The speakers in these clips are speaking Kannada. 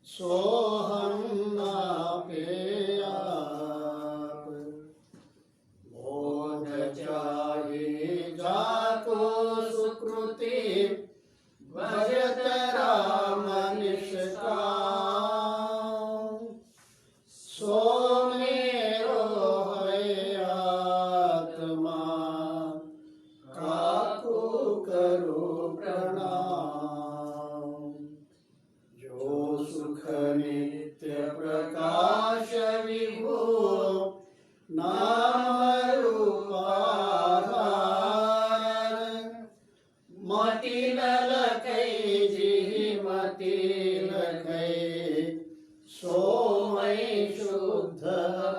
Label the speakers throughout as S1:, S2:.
S1: सोहम नापेयाप बोध चाहिए जाको सुकृति भजत राम निष्काम सो मेरो है आत्मा काको करो प्रणाम जो सुख नित्य प्रकाश विभो नाम रूपाधार मति ललकै जी मति लखै सोमय शुद्ध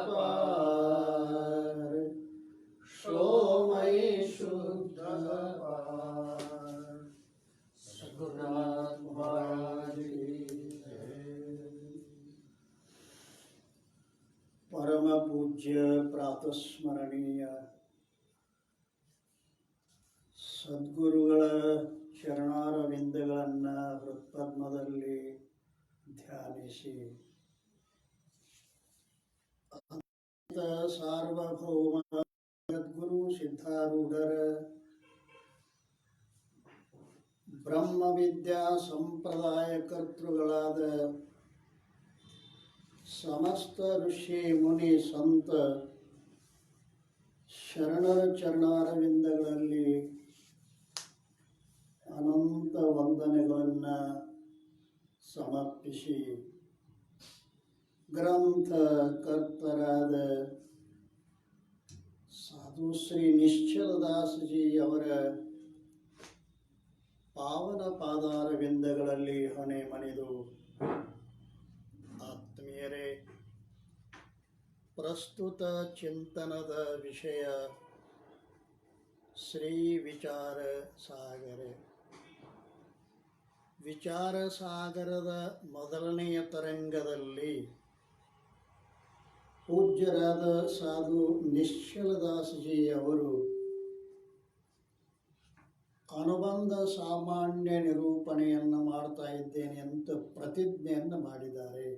S1: पार सोमय शुद्ध पार सद्गुरुनाथ महाराज की परम पूज्य प्रातस्मरणीय ಸದ್ಗುರುಗಳ ಚರಣಾರವಿಂದಗಳನ್ನು ಹೃತ್ಪದ್ಮದಲ್ಲಿ ಧ್ಯಾನಿಸಿ ಸಾರ್ವಭೌಮ ಸದ್ಗುರು ಸಿದ್ಧಾರೂಢರ ಬ್ರಹ್ಮವಿದ್ಯಾ ಸಂಪ್ರದಾಯ ಕರ್ತೃಗಳಾದ ಸಮಸ್ತ ಋಷಿ ಮುನಿ ಸಂತ ಶರಣರ ಚರಣಾರವಿಂದಗಳಲ್ಲಿ ಅನಂತ ವಂದನೆಗಳನ್ನು ಸಮರ್ಪಿಸಿ ಗ್ರಂಥಕರ್ತರಾದ ಸಾಧು ಶ್ರೀ ನಿಶ್ಚಲದಾಸಜಿ ಅವರ ಪಾವನ ಪಾದಾರವಿಂದಗಳಲ್ಲಿ ಹೊಣೆ ಮಣಿದು ಆತ್ಮೀಯರೇ, ಪ್ರಸ್ತುತ ಚಿಂತನದ ವಿಷಯ ಶ್ರೀ ವಿಚಾರ ಸಾಗರ. ವಿಚಾರ ಸಾಗರದ ಮೊದಲನೆಯ ತರಂಗದಲ್ಲಿ ಪೂಜ್ಯರಾದ ಸಾಧು ನಿಶ್ಚಲದಾಸಜಿ ಅವರು ಅನುಬಂಧ ಸಾಮಾನ್ಯ ನಿರೂಪಣೆಯನ್ನು ಮಾಡ್ತಾ ಇದ್ದೇನೆ ಅಂತ ಪ್ರತಿಜ್ಞೆಯನ್ನು ಮಾಡಿದ್ದಾರೆ.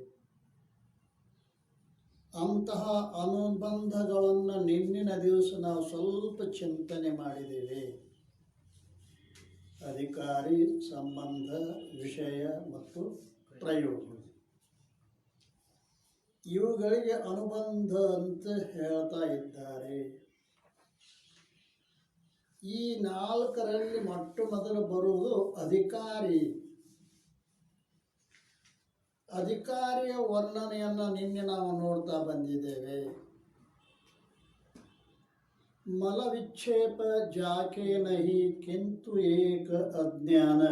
S1: ಅಂತಹ ಅನುಬಂಧಗಳನ್ನು ನಿನ್ನಿನ ದಿವಸ ನಾವು ಸ್ವಲ್ಪ ಚಿಂತನೆ ಮಾಡಿದ್ದೇವೆ. ಅಧಿಕಾರಿ, ಸಂಬಂಧ, ವಿಷಯ ಮತ್ತು ಪ್ರಯೋಗ, ಇವುಗಳಿಗೆ ಅನುಬಂಧ ಅಂತ ಹೇಳ್ತಾ ಇದ್ದಾರೆ. ಈ ನಾಲ್ಕರಲ್ಲಿ ಮೊಟ್ಟ ಮೊದಲು ಬರುವುದು ಅಧಿಕಾರಿ. ಅಧಿಕಾರಿಯ ವರ್ಣನೆಯನ್ನು ನಿನ್ನೆ ನಾವು ನೋಡ್ತಾ ಬಂದಿದ್ದೇವೆ. ಮಲ ವಿಕ್ಷೇಪ ಜಾಕೆ ನಹಿ ಕಿಂತು ಏಕ ಅಜ್ಞಾನ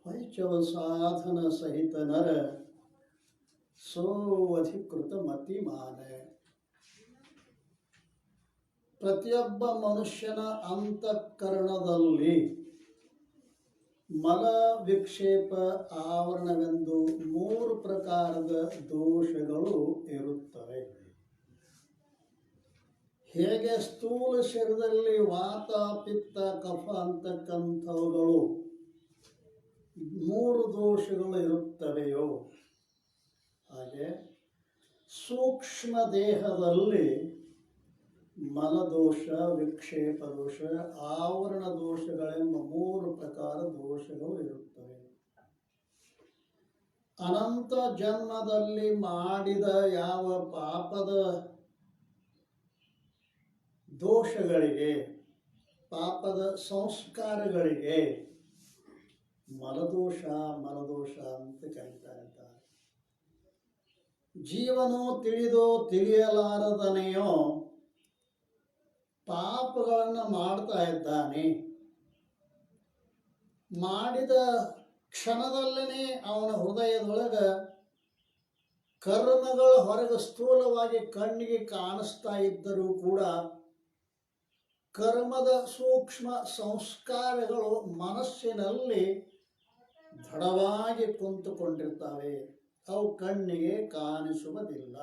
S1: ವೈಚವ ಸಾಧನ ಸಹಿತ ನರ ಸೋ ಅಧಿಕೃತ ಮತಿಮಾನ. ಪ್ರತಿಯೊಬ್ಬ ಮನುಷ್ಯನ ಅಂತಃಕರಣದಲ್ಲಿ ಮಲ ವಿಕ್ಷೇಪ ಆವರಣವೆಂದು 3 ಪ್ರಕಾರದ ದೋಷಗಳು ಇರುತ್ತವೆ. ಹೇಗೆ ಸ್ಥೂಲ ಶರೀರದಲ್ಲಿ ವಾತ, ಪಿತ್ತ, ಕಫ ಅಂತಕ್ಕಂಥವುಗಳು 3 ದೋಷಗಳು ಇರುತ್ತವೆಯೋ, ಹಾಗೆ ಸೂಕ್ಷ್ಮ ದೇಹದಲ್ಲಿ ಮಲದೋಷ, ವಿಕ್ಷೇಪ ದೋಷ, ಆವರಣ ದೋಷಗಳೆಂಬ 3 ಪ್ರಕಾರ ದೋಷಗಳು ಇರುತ್ತವೆ. ಅನಂತ ಜನ್ಮದಲ್ಲಿ ಮಾಡಿದ ಯಾವ ಪಾಪದ ದೋಷಗಳಿಗೆ, ಪಾಪದ ಸಂಸ್ಕಾರಗಳಿಗೆ ಮಲದೋಷ ಮಲದೋಷ ಅಂತ ಕರೀತಾ ಇದ್ದಾರೆ. ಜೀವನು ತಿಳಿದೋ ತಿಳಿಯಲಾರದನೆಯೋ ಪಾಪಗಳನ್ನು ಮಾಡ್ತಾ ಇದ್ದಾನೆ. ಮಾಡಿದ ಕ್ಷಣದಲ್ಲೇ ಅವನ ಹೃದಯದೊಳಗೆ ಕರ್ಮಗಳು ಹೊರಗೆ ಸ್ಥೂಲವಾಗಿ ಕಣ್ಣಿಗೆ ಕಾಣಿಸ್ತಾ ಇದ್ದರೂ ಕೂಡ ಕರ್ಮದ ಸೂಕ್ಷ್ಮ ಸಂಸ್ಕಾರಗಳು ಮನಸ್ಸಿನಲ್ಲಿ ದೃಢವಾಗಿ ಕುಂತುಕೊಂಡಿರ್ತವೆ. ಅವು ಕಣ್ಣಿಗೆ ಕಾಣಿಸುವುದಿಲ್ಲ.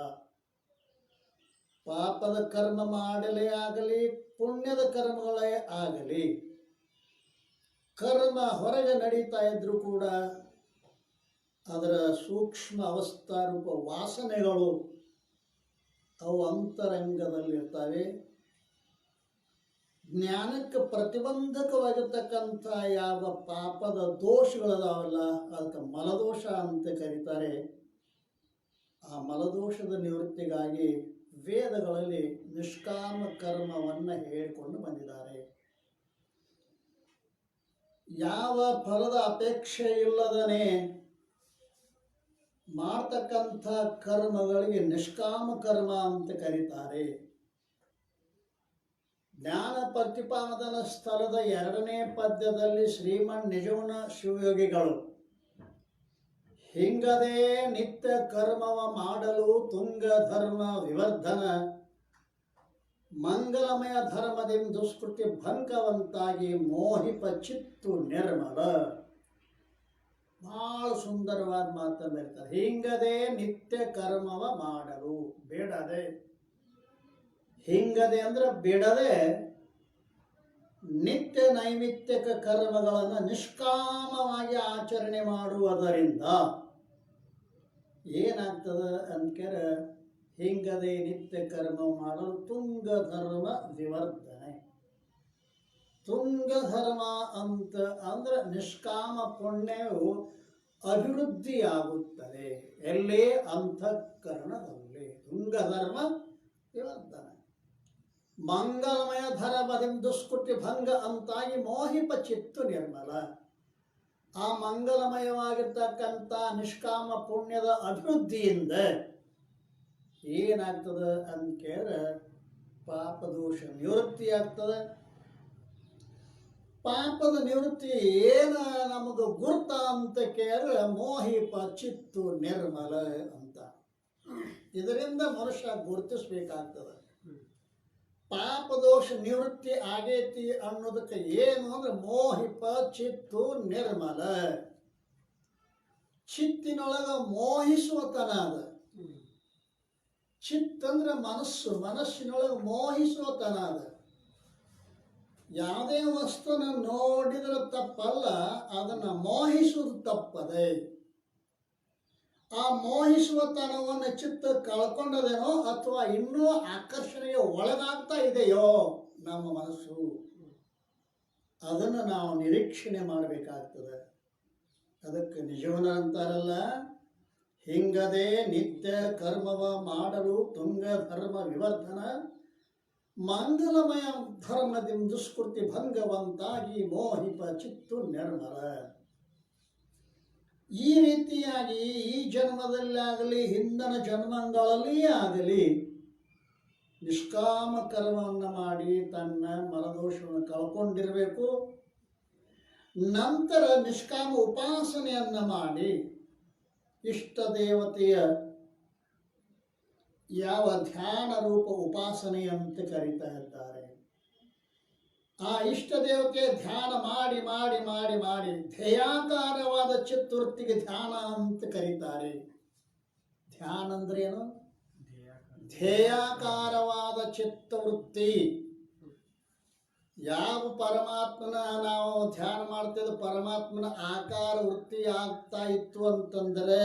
S1: ಪಾಪದ ಕರ್ಮ ಮಾಡಲೇ ಆಗಲಿ, ಪುಣ್ಯದ ಕರ್ಮಗಳೇ ಆಗಲಿ, ಕರ್ಮ ಹೊರಗೆ ನಡೀತಾ ಇದ್ರೂ ಕೂಡ ಅದರ ಸೂಕ್ಷ್ಮ ಅವಸ್ಥಾರೂಪ ವಾಸನೆಗಳು ಅವು ಅಂತರಂಗದಲ್ಲಿರ್ತವೆ. ಜ್ಞಾನಕ್ಕೆ ಪ್ರತಿಬಂಧಕವಾಗಿರ್ತಕ್ಕಂಥ ಯಾವ ಪಾಪದ ದೋಷಗಳದಾವಲ್ಲ ಅದಕ್ಕೆ ಮಲದೋಷ ಅಂತ ಕರೀತಾರೆ. ಆ ಮಲದೋಷದ ನಿವೃತ್ತಿಗಾಗಿ ವೇದಗಳಲ್ಲಿ ನಿಷ್ಕಾಮ ಕರ್ಮವನ್ನು ಹೇಳಿಕೊಂಡು ಬಂದಿದ್ದಾರೆ. ಯಾವ ಫಲದ ಅಪೇಕ್ಷೆ ಇಲ್ಲದನೆ ಮಾಡ್ತಕ್ಕಂಥ ಕರ್ಮಗಳಿಗೆ ನಿಷ್ಕಾಮ ಕರ್ಮ ಅಂತ ಕರೀತಾರೆ. ಜ್ಞಾನ ಪ್ರತಿಪಾದನ ಸ್ಥಳದ 2ನೇ ಪದ್ಯದಲ್ಲಿ ಶ್ರೀಮನ್ ನಿಜಗುಣ ಶಿವಯೋಗಿಗಳು ಹಿಂಗದೆ ನಿತ್ಯ ಕರ್ಮವ ಮಾಡಲು ತುಂಗ ಧರ್ಮ ವಿವರ್ಧನ ಮಂಗಲಮಯ ಧರ್ಮದಿಂದ ದುಷ್ಕೃತಿ ಭಂಗವಂತಾಗಿ ಮೋಹಿಪ ಚಿತ್ತು ನಿರ್ಮಲ. ಬಹಳ ಸುಂದರವಾದ ಮಾತನ್ನು ಹೇಳ್ತಾರೆ. ಹಿಂಗದೆ ನಿತ್ಯ ಕರ್ಮವ ಮಾಡಲು, ಬೇಡದೆ. ಹಿಂಗದೆ ಅಂದ್ರೆ ಬಿಡದೆ ನಿತ್ಯ ನೈಮಿತ್ತಿಕ ಕರ್ಮಗಳನ್ನು ನಿಷ್ಕಾಮವಾಗಿ ಆಚರಣೆ ಮಾಡುವುದರಿಂದ ಏನಾಗ್ತದೆ ಅಂದ್ಕರ ಹಿಂಗದೆ ನಿತ್ಯ ಕರ್ಮ ಮಾಡಲು ತುಂಗ ಧರ್ಮ ವಿವರ್ಧನೆ. ತುಂಗ ಧರ್ಮ ಅಂತ ಅಂದ್ರೆ ನಿಷ್ಕಾಮ ಪುಣ್ಯವು ಅಭಿವೃದ್ಧಿಯಾಗುತ್ತದೆ. ಎಲ್ಲೇ ಅಂತಃಕರಣದಲ್ಲಿ ತುಂಗ ಧರ್ಮ ವಿವರ್ಧನೆ. ಮಂಗಲಮಯ ಧರ್ಮದಿಂದ ದುಷ್ಕೃತಿ ಭಂಗ ಅಂತಾಗಿ ಮೋಹಿಪ ಚಿತ್ತು ನಿರ್ಮಲ. ಆ ಮಂಗಲಮಯವಾಗಿರ್ತಕ್ಕಂಥ ನಿಷ್ಕಾಮ ಪುಣ್ಯದ ಅಭಿವೃದ್ಧಿಯಿಂದ ಏನಾಗ್ತದೆ ಅಂತ ಕೇಳಿದ್ರೆ ಪಾಪದೋಷ ನಿವೃತ್ತಿ ಆಗ್ತದೆ. ಪಾಪದ ನಿವೃತ್ತಿ ಏನು ನಮಗೆ ಗುರುತ ಅಂತ ಕೇಳಿದ್ರೆ ಮೋಹಿಪ ಚಿತ್ತು ನಿರ್ಮಲ ಅಂತ. ಇದರಿಂದ ಮನುಷ್ಯ ಗುರುತಿಸ್ಬೇಕಾಗ್ತದೆ. ಪಾಪದೋಷ ನಿವೃತ್ತಿ ಆಗೈತಿ ಅನ್ನೋದಕ್ಕೆ ಏನು ಅಂದ್ರೆ ಮೋಹಿಪ ಚಿತ್ತು ನಿರ್ಮಲ. ಚಿತ್ತಿನೊಳಗ ಮೋಹಿಸುವತನ ಅದ. ಚಿತ್ತ ಅಂದ್ರೆ ಮನಸ್ಸು, ಮನಸ್ಸಿನೊಳಗೆ ಮೋಹಿಸುವತನ ಅದ. ಯಾವುದೇ ವಸ್ತುನ ನೋಡಿದ್ರೆ ತಪ್ಪಲ್ಲ, ಅದನ್ನ ಮೋಹಿಸುವುದು ತಪ್ಪದೆ. ಆ ಮೋಹಿಸುವತನವನ್ನು ಚಿತ್ತ ಕಳ್ಕೊಂಡದೇನೋ ಅಥವಾ ಇನ್ನೂ ಆಕರ್ಷಣೆಗೆ ಒಳಗಾಗ್ತಾ ಇದೆಯೋ ನಮ್ಮ ಮನಸ್ಸು, ಅದನ್ನು ನಾವು ನಿರೀಕ್ಷಣೆ ಮಾಡಬೇಕಾಗ್ತದೆ. ಅದಕ್ಕೆ ನಿಜವನ ಅಂತಾರಲ್ಲ, ಹಿಂಗದೆ ನಿತ್ಯ ಕರ್ಮವ ಮಾಡಲು ತುಂಗ ಧರ್ಮ ವಿವರ್ಧನ ಮಂಗಲಮಯ ಧರ್ಮದಿಂದ ದುಷ್ಕೃತಿ ಭಂಗವಂತಾಗಿ ಮೋಹಿಪ ಚಿತ್ತು ನಿರ್ಮಲ. ಈ ರೀತಿಯಾಗಿ ಈ ಜನ್ಮದಲ್ಲಾಗಲಿ ಹಿಂದಿನ ಜನ್ಮಗಳಲ್ಲಿ ಆಗಲಿ ನಿಷ್ಕಾಮ ಕರ್ಮವನ್ನು ಮಾಡಿ ತನ್ನ ಮಲದೋಷವನ್ನು ಕಳ್ಕೊಂಡಿರಬೇಕು. ನಂತರ ನಿಷ್ಕಾಮ ಉಪಾಸನೆಯನ್ನು ಮಾಡಿ ಇಷ್ಟ ದೇವತೆಯ ಯಾವ ಧ್ಯಾನ ರೂಪ ಉಪಾಸನೆ ಅಂತ ಕರೀತಾ ಇದ್ದಾರೆ. ಆ ಇಷ್ಟ ದೇವತೆಯ ಧ್ಯಾನ ಮಾಡಿ ಮಾಡಿ ಮಾಡಿ ಮಾಡಿ ಧ್ಯೇಯಾಕಾರವಾದ ಚಿತ್ತವೃತ್ತಿಗೆ ಧ್ಯಾನ ಅಂತ ಕರೀತಾರೆ. ಧ್ಯಾನ ಅಂದ್ರೆ ಏನು? ಧ್ಯೇಯಾಕಾರವಾದ ಚಿತ್ತವೃತ್ತಿ. ಯಾವ ಪರಮಾತ್ಮನ ನಾವು ಧ್ಯಾನ ಮಾಡ್ತಿದ್ದ ಪರಮಾತ್ಮನ ಆಕಾರ ವೃತ್ತಿ ಆಗ್ತಾ ಇತ್ತು ಅಂತಂದರೆ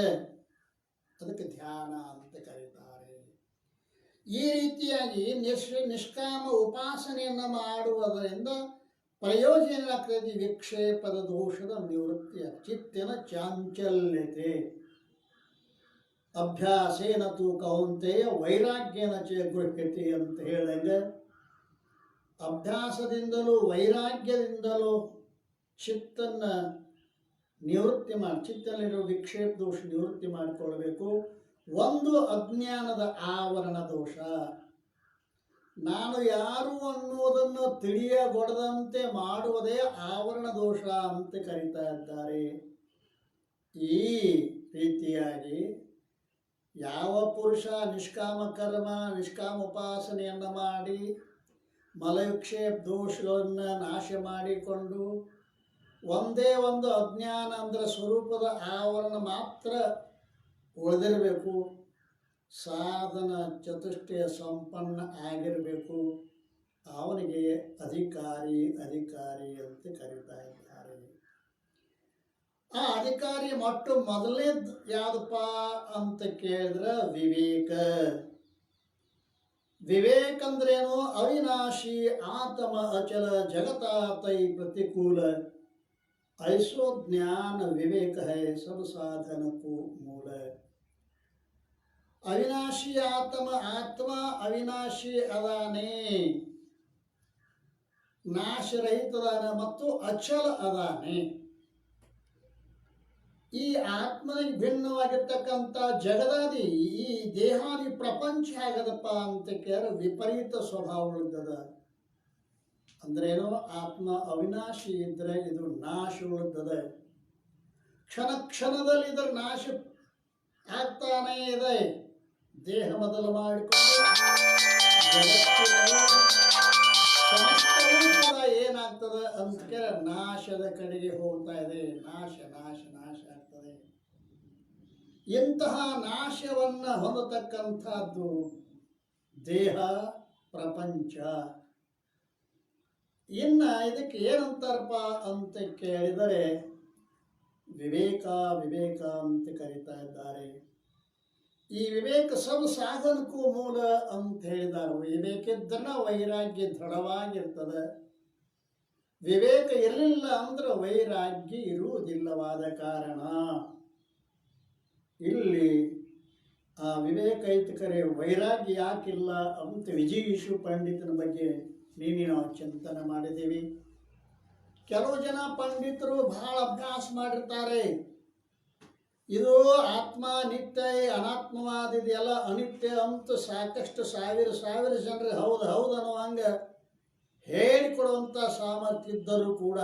S1: ಅದಕ್ಕೆ ಧ್ಯಾನ ಅಂತ ಕರೀತಾರೆ. ಈ ರೀತಿಯಾಗಿ ನಿಷ್ಕಾಮ ಉಪಾಸನೆಯನ್ನು ಮಾಡುವುದರಿಂದ ಪ್ರಯೋಜನ ಏನಾಗ್ತದೆ? ವಿಕ್ಷೇಪದ ದೋಷದ ನಿವೃತ್ತಿಯ ಚಿತ್ತಿನ ಚಾಂಚಲ್ಯತೆ. ಅಭ್ಯಾಸೇನ ತು ಕೌಂತೆಯ ವೈರಾಗ್ಯನ ಚ ಗೃಹ್ಯತೆ ಅಂತ ಹೇಳಿದಂಗೆ ಅಭ್ಯಾಸದಿಂದಲೂ ವೈರಾಗ್ಯದಿಂದಲೂ ಚಿತ್ತನ್ನ ನಿವೃತ್ತಿ ಮಾಡಿ, ಚಿತ್ತದಲ್ಲಿರೋ ವಿಕ್ಷೇಪ ದೋಷ ನಿವೃತ್ತಿ ಮಾಡಿಕೊಳ್ಳಬೇಕು. ಒಂದು ಅಜ್ಞಾನದ ಆವರಣ ದೋಷ. ನಾನು ಯಾರು ಅನ್ನುವುದನ್ನು ತಿಳಿಯಗೊಡದಂತೆ ಮಾಡುವುದೇ ಆವರಣ ದೋಷ ಅಂತ ಕರೀತಾ ಇದ್ದಾರೆ. ಈ ರೀತಿಯಾಗಿ ಯಾವ ಪುರುಷ ನಿಷ್ಕಾಮ ಕರ್ಮ ನಿಷ್ಕಾಮ ಉಪಾಸನೆಯನ್ನು ಮಾಡಿ ಮಲವಿಕ್ಷೇಪ ದೋಷಗಳನ್ನು ನಾಶ ಮಾಡಿಕೊಂಡು ಒಂದೇ ಒಂದು ಅಜ್ಞಾನ ಅಂದರೆ ಸ್ವರೂಪದ ಆವರಣ ಮಾತ್ರ ಉಳಿದಿರಬೇಕು, ಸಾಧನ ಚತುಷ್ಟಯ ಸಂಪನ್ನ ಆಗಿರಬೇಕು, ಅವನಿಗೆ ಅಧಿಕಾರಿ ಅಂತ ಕರೀತಾ ಇದ್ದಾರೆ. ಆ ಅಧಿಕಾರಿ ಮೊದಲನೇದು ಯಾವುದಪ್ಪ ಅಂತ ಕೇಳಿದ್ರೆ ವಿವೇಕ. ವಿವೇಕ ಅಂದ್ರೇನು? ಅವಿನಾಶಿ ಆತಮ ಅಚಲ ಜಗತಾತೈ ಪ್ರತಿಕೂಲ ಐಸೋ ಜ್ಞಾನ ವಿವೇಕ ಹೈ सब साधन को ಮೂಲ. ಅವಿನಾಶಿ ಆತ್ಮ ಅವಿನಾಶಿ ಅದಾನೆ, ನಾಶರಹಿತದಾನ ಮತ್ತು ಅಚಲ ಅದಾನೆ. ಈ ಆತ್ಮನಿಗೆ ಭಿನ್ನವಾಗಿರ್ತಕ್ಕಂಥ ಜಗದಾದಿ ಈ ದೇಹಾದಿ ಪ್ರಪಂಚ ಆಗದಪ್ಪ ಅಂತ ಕೇಳ ವಿಪರೀತ ಸ್ವಭಾವಗಳಿದ್ದದ. ಅಂದ್ರೇನು? ಆತ್ಮ ಅವಿನಾಶಿ ಇದ್ರೆ ಇದು ನಾಶ ಉಳಿದದ. ಕ್ಷಣ ಕ್ಷಣದಲ್ಲಿ ಇದರ ನಾಶ ಆಗ್ತಾನೇ ಇದೆ. ದೇಹ ಮೊದಲು ಮಾಡಿಕೊಂಡು ಸಮಸ್ತವೂ ಕೂಡ ಏನಾಗ್ತದೆ ಅಂತ ಕೇಳ ನಾಶದ ಕಡೆಗೆ ಹೋಗ್ತಾ ಇದೆ. ನಾಶ ನಾಶ ನಾಶ ಆಗ್ತದೆ. ಇಂತಹ ನಾಶವನ್ನ ಹೊಂದತಕ್ಕಂಥದ್ದು ದೇಹ ಪ್ರಪಂಚ. ಇನ್ನು ಇದಕ್ಕೆ ಏನಂತಾರಪ್ಪ ಅಂತ ಕೇಳಿದರೆ ವಿವೇಕ ವಿವೇಕ ಅಂತ ಕರೀತಾ ಇದ್ದಾರೆ. ಈ ವಿವೇಕ सब ಸಾಧನಕ್ಕೂ ಮೂಲ ಅಂತ ಹೇಳಿದ್ದಾರೆ. ವಿವೇಕ ಇದ್ದರೆ ವೈರಾಗ್ಯ ದೃಢವಾಗಿರ್ತದೆ. ವಿವೇಕ ಇರಲಿಲ್ಲ ಅಂದ್ರೆ ವೈರಾಗ್ಯ ಇರುವುದಿಲ್ಲವಾದ ಕಾರಣ ಇಲ್ಲಿ ಆ ವಿವೇಕ ಐತಿ ಕರೆ ವೈರಾಗ್ಯ ಯಾಕಿಲ್ಲ ಅಂತ ವಿಜಯೀಶು ಪಂಡಿತನ ಬಗ್ಗೆ ನೀನು ನಾವು ಚಿಂತನೆ ಮಾಡಿದ್ದೀವಿ. ಕೆಲವು ಜನ ಪಂಡಿತರು ಬಹಳ ಅಭ್ಯಾಸ ಮಾಡಿರ್ತಾರೆ. ಇದು ಆತ್ಮ ನಿತ್ಯ ಅನಾತ್ಮವಾದಿದೆಯಲ್ಲ ಅನಿತ್ಯ ಅಂತ ಸಾಕಷ್ಟು ಸಾವಿರ ಜನರಿಗೆ ಹೌದು ಹೌದು ಅನ್ನೋ ಹಂಗೆ ಹೇಳಿಕೊಡುವಂಥ ಸಾಮರ್ಥ್ಯ ಇದ್ದರೂ ಕೂಡ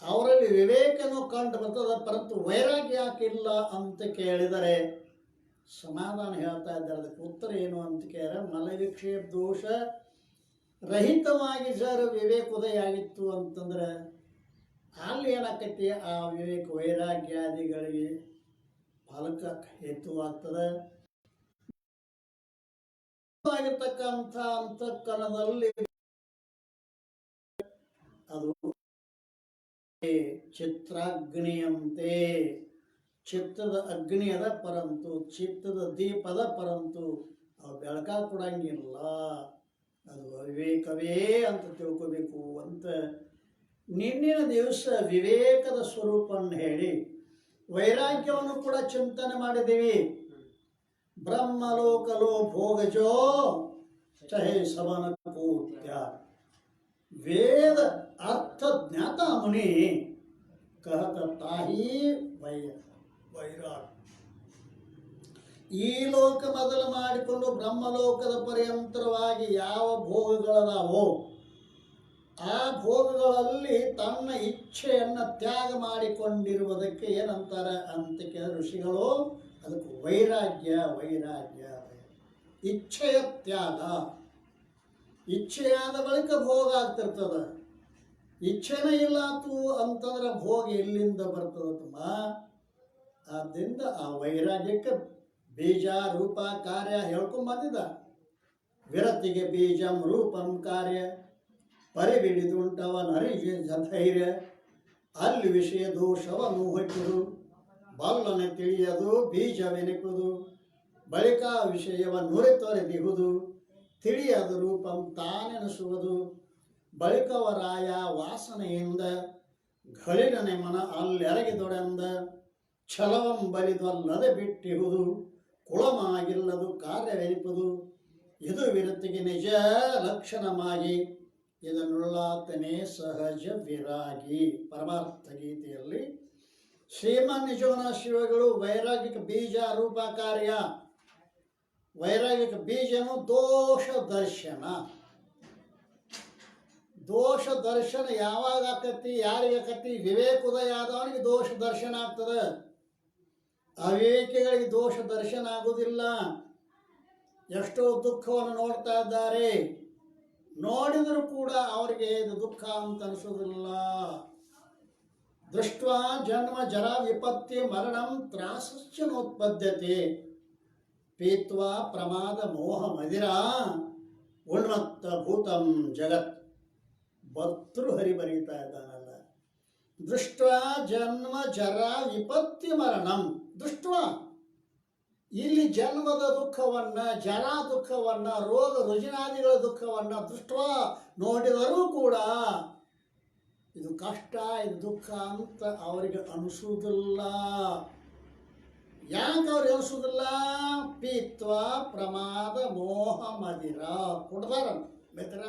S1: ಅವರಲ್ಲಿ ವಿವೇಕನೂ ಕಂಡು ಬರ್ತದೆ. ಪರಂತು ವೈರಾಗ್ಯ ಯಾಕಿಲ್ಲ ಅಂತ ಕೇಳಿದರೆ ಸಮಾಧಾನ ಹೇಳ್ತಾ ಇದ್ದಾರೆ. ಅದಕ್ಕೆ ಉತ್ತರ ಏನು ಅಂತ ಕೇಳಿದ್ರೆ ಮಲವಿಕ್ಷೇಪ ದೋಷ ರಹಿತವಾಗಿ ಜರ ವಿವೇಕೋದಯ ಆಗಿತ್ತು ಅಂತಂದ್ರೆ ಅಲ್ಲಿ ಏನಾಕೈತಿ? ಆ ವಿವೇಕ ವೈರಾಗ್ಯಾದಿಗಳಿಗೆ ಫಲಕ ಹೇತುವಾಗ್ತದೆ. ಆಗಿರ್ತಕ್ಕಂಥ ಅಂತಃಕರಣದಲ್ಲಿ ಅದು ಚಿತ್ರಾಗ್ನಿಯಂತೆ ಚಿತ್ರದ ಅಗ್ನಿ ಅದ ಪರಂತು ಚಿತ್ತದ ದೀಪದ ಪರಂತು ಅವು ಬೆಳಕ ಕೊಡಂಗಿಲ್ಲ. ಅದು ವಿವೇಕವೇ ಅಂತ ತಿಳ್ಕೋಬೇಕು ಅಂತ ನಿನ್ನಿನ ದಿವಸ ವಿವೇಕದ ಸ್ವರೂಪವನ್ನು ಹೇಳಿ ವೈರಾಗ್ಯವನ್ನು ಕೂಡ ಚಿಂತನೆ ಮಾಡಿದ್ದೀವಿ. ಬ್ರಹ್ಮಲೋಕಲೋ ಭೋಗಜೋ ಚಹೇ ಸವನ ಕೂತ್ಯ ವೇದ ಅರ್ಥ ಜ್ಞಾತ ಮುನಿ ಕಹತ ತಾಹಿ ವೈರಾಗ್ಯ. ಈ ಲೋಕ ಮೊದಲು ಮಾಡಿಕೊಂಡು ಬ್ರಹ್ಮಲೋಕದ ಪರ್ಯಂತರವಾಗಿ ಯಾವ ಭೋಗಗಳದಾವೋ ಆ ಭೋಗಗಳಲ್ಲಿ ತನ್ನ ಇಚ್ಛೆಯನ್ನು ತ್ಯಾಗ ಮಾಡಿಕೊಂಡಿರುವುದಕ್ಕೆ ಏನಂತಾರೆ ಅಂತ ಕೇಳ ಋಷಿಗಳು? ಅದಕ್ಕೆ ವೈರಾಗ್ಯ ವೈರಾಗ್ಯ. ಇಚ್ಛೆಯ ತ್ಯಾಗ. ಇಚ್ಛೆಯಾದ ಬಳಿಕ ಭೋಗ ಆಗ್ತಿರ್ತದೆ. ಇಚ್ಛೆನೇ ಇಲ್ಲಾತು ಅಂತಂದ್ರೆ ಭೋಗ ಎಲ್ಲಿಂದ ಬರ್ತದೆ ತುಂಬ? ಆದ್ದರಿಂದ ಆ ವೈರಾಗ್ಯಕ್ಕೆ ಬೀಜ ರೂಪ ಕಾರ್ಯ ಹೇಳ್ಕೊಂಬಂದಿದ್ದ. ವಿರತಿಗೆ ಬೀಜಂ ರೂಪಂ ಕಾರ್ಯ ಪರಿಬಿಡಿದುಂಟವನ ಧೈರ್ಯ ಅಲ್ಲಿ ವಿಷಯ ದೋಷವನ್ನು ಹೊಟ್ಟುದು ಬಲ್ಲನೆ ತಿಳಿಯದು ಬೀಜವೆನಿಪುದು ಬಳಿಕ ವಿಷಯವನ್ನು ತಿಳಿಯದು ರೂಪಂ ತಾನೆನಿಸುವುದು ಬಳಿಕವರಾಯ ವಾಸನೆಯಿಂದ ಘಳಿರನೆ ಮನ ಅಲ್ಲೆರಗಿದೊಡೆಂದ ಛಲವಂ ಬಲಿದಲ್ಲದೆ ಬಿಟ್ಟಿಹುದು ಕುಳಮಾಗಿಲ್ಲದು ಕಾರ್ಯವೆನಿಪುದು ಇದು ವಿರತಿಗೆ ನಿಜ ಲಕ್ಷಣವಾಗಿ ಇದನ್ನುಳ್ಳಾತನೇ ಸಹಜ ವಿರಾಗಿ. ಪರಮಾರ್ಥ ಗೀತೆಯಲ್ಲಿ ಶ್ರೀಮನ್ ನಿಜವನ ಶಿವಗಳು ವೈರಾಗಿಕ ಬೀಜ ರೂಪ ಕಾರ್ಯ. ವೈರಾಗಿಕ ಬೀಜನು ದೋಷ ದರ್ಶನ. ದೋಷ ದರ್ಶನ ಯಾವಾಗ ಆಕತಿ? ಯಾರಿಗೆ ಆಕತಿ? ವಿವೇಕೋದಯ ಆದವನಿಗೆ ದೋಷ ದರ್ಶನ ಆಗ್ತದೆ. ಅವಿವೇಕಿಗಳಿಗೆ ದೋಷ ದರ್ಶನ ಆಗುವುದಿಲ್ಲ. ಎಷ್ಟೋ ದುಃಖವನ್ನು ನೋಡ್ತಾ ಇದ್ದಾರೆ, ನೋಡಿದರೂ ಕೂಡ ಅವರಿಗೆ ಇದು ದುಃಖ ಅಂತ ಅನಿಸೋದಿಲ್ಲ. ದೃಷ್ಟ ಜನ್ಮ ಜರ ವಿಪತ್ತಿ ಮರಣಂ ತ್ರಾಸಶ್ಚ ನೋತ್ಪದ್ಯತೆ ಪೀತ್ವಾ ಪ್ರಮಾದ ಮೋಹ ಮದಿರ ಉನ್ಮತ್ತ ಭೂತಂ ಜಗತ್. ಭರ್ತೃ ಹರಿ ಬರೀತಾ ಇದ್ದಾನಲ್ಲ, ದೃಷ್ಟ ಜನ್ಮ ಜರ ವಿಪತ್ತಿ ಮರಣಂ. ದೃಷ್ಟ ಇಲ್ಲಿ ಜನ್ಮದ ದುಃಖವನ್ನ, ಜರ ದುಃಖವನ್ನ, ರೋಗ ರುಜಿನಾದಿಗಳ ದುಃಖವನ್ನ ದೃಷ್ಟ ನೋಡಿದರೂ ಕೂಡ ಇದು ಕಷ್ಟ, ಇದು ದುಃಖ ಅಂತ ಅವರಿಗೆ ಅನಿಸುವುದಿಲ್ಲ. ಯಾಕೆ ಅವ್ರಿಗೆ ಅನಿಸುವುದಿಲ್ಲ? ಪೀತ್ವ ಪ್ರಮಾದ ಮೋಹ ಮದಿರ ಕುಡ್ದಾರ. ಬೇಕಾರ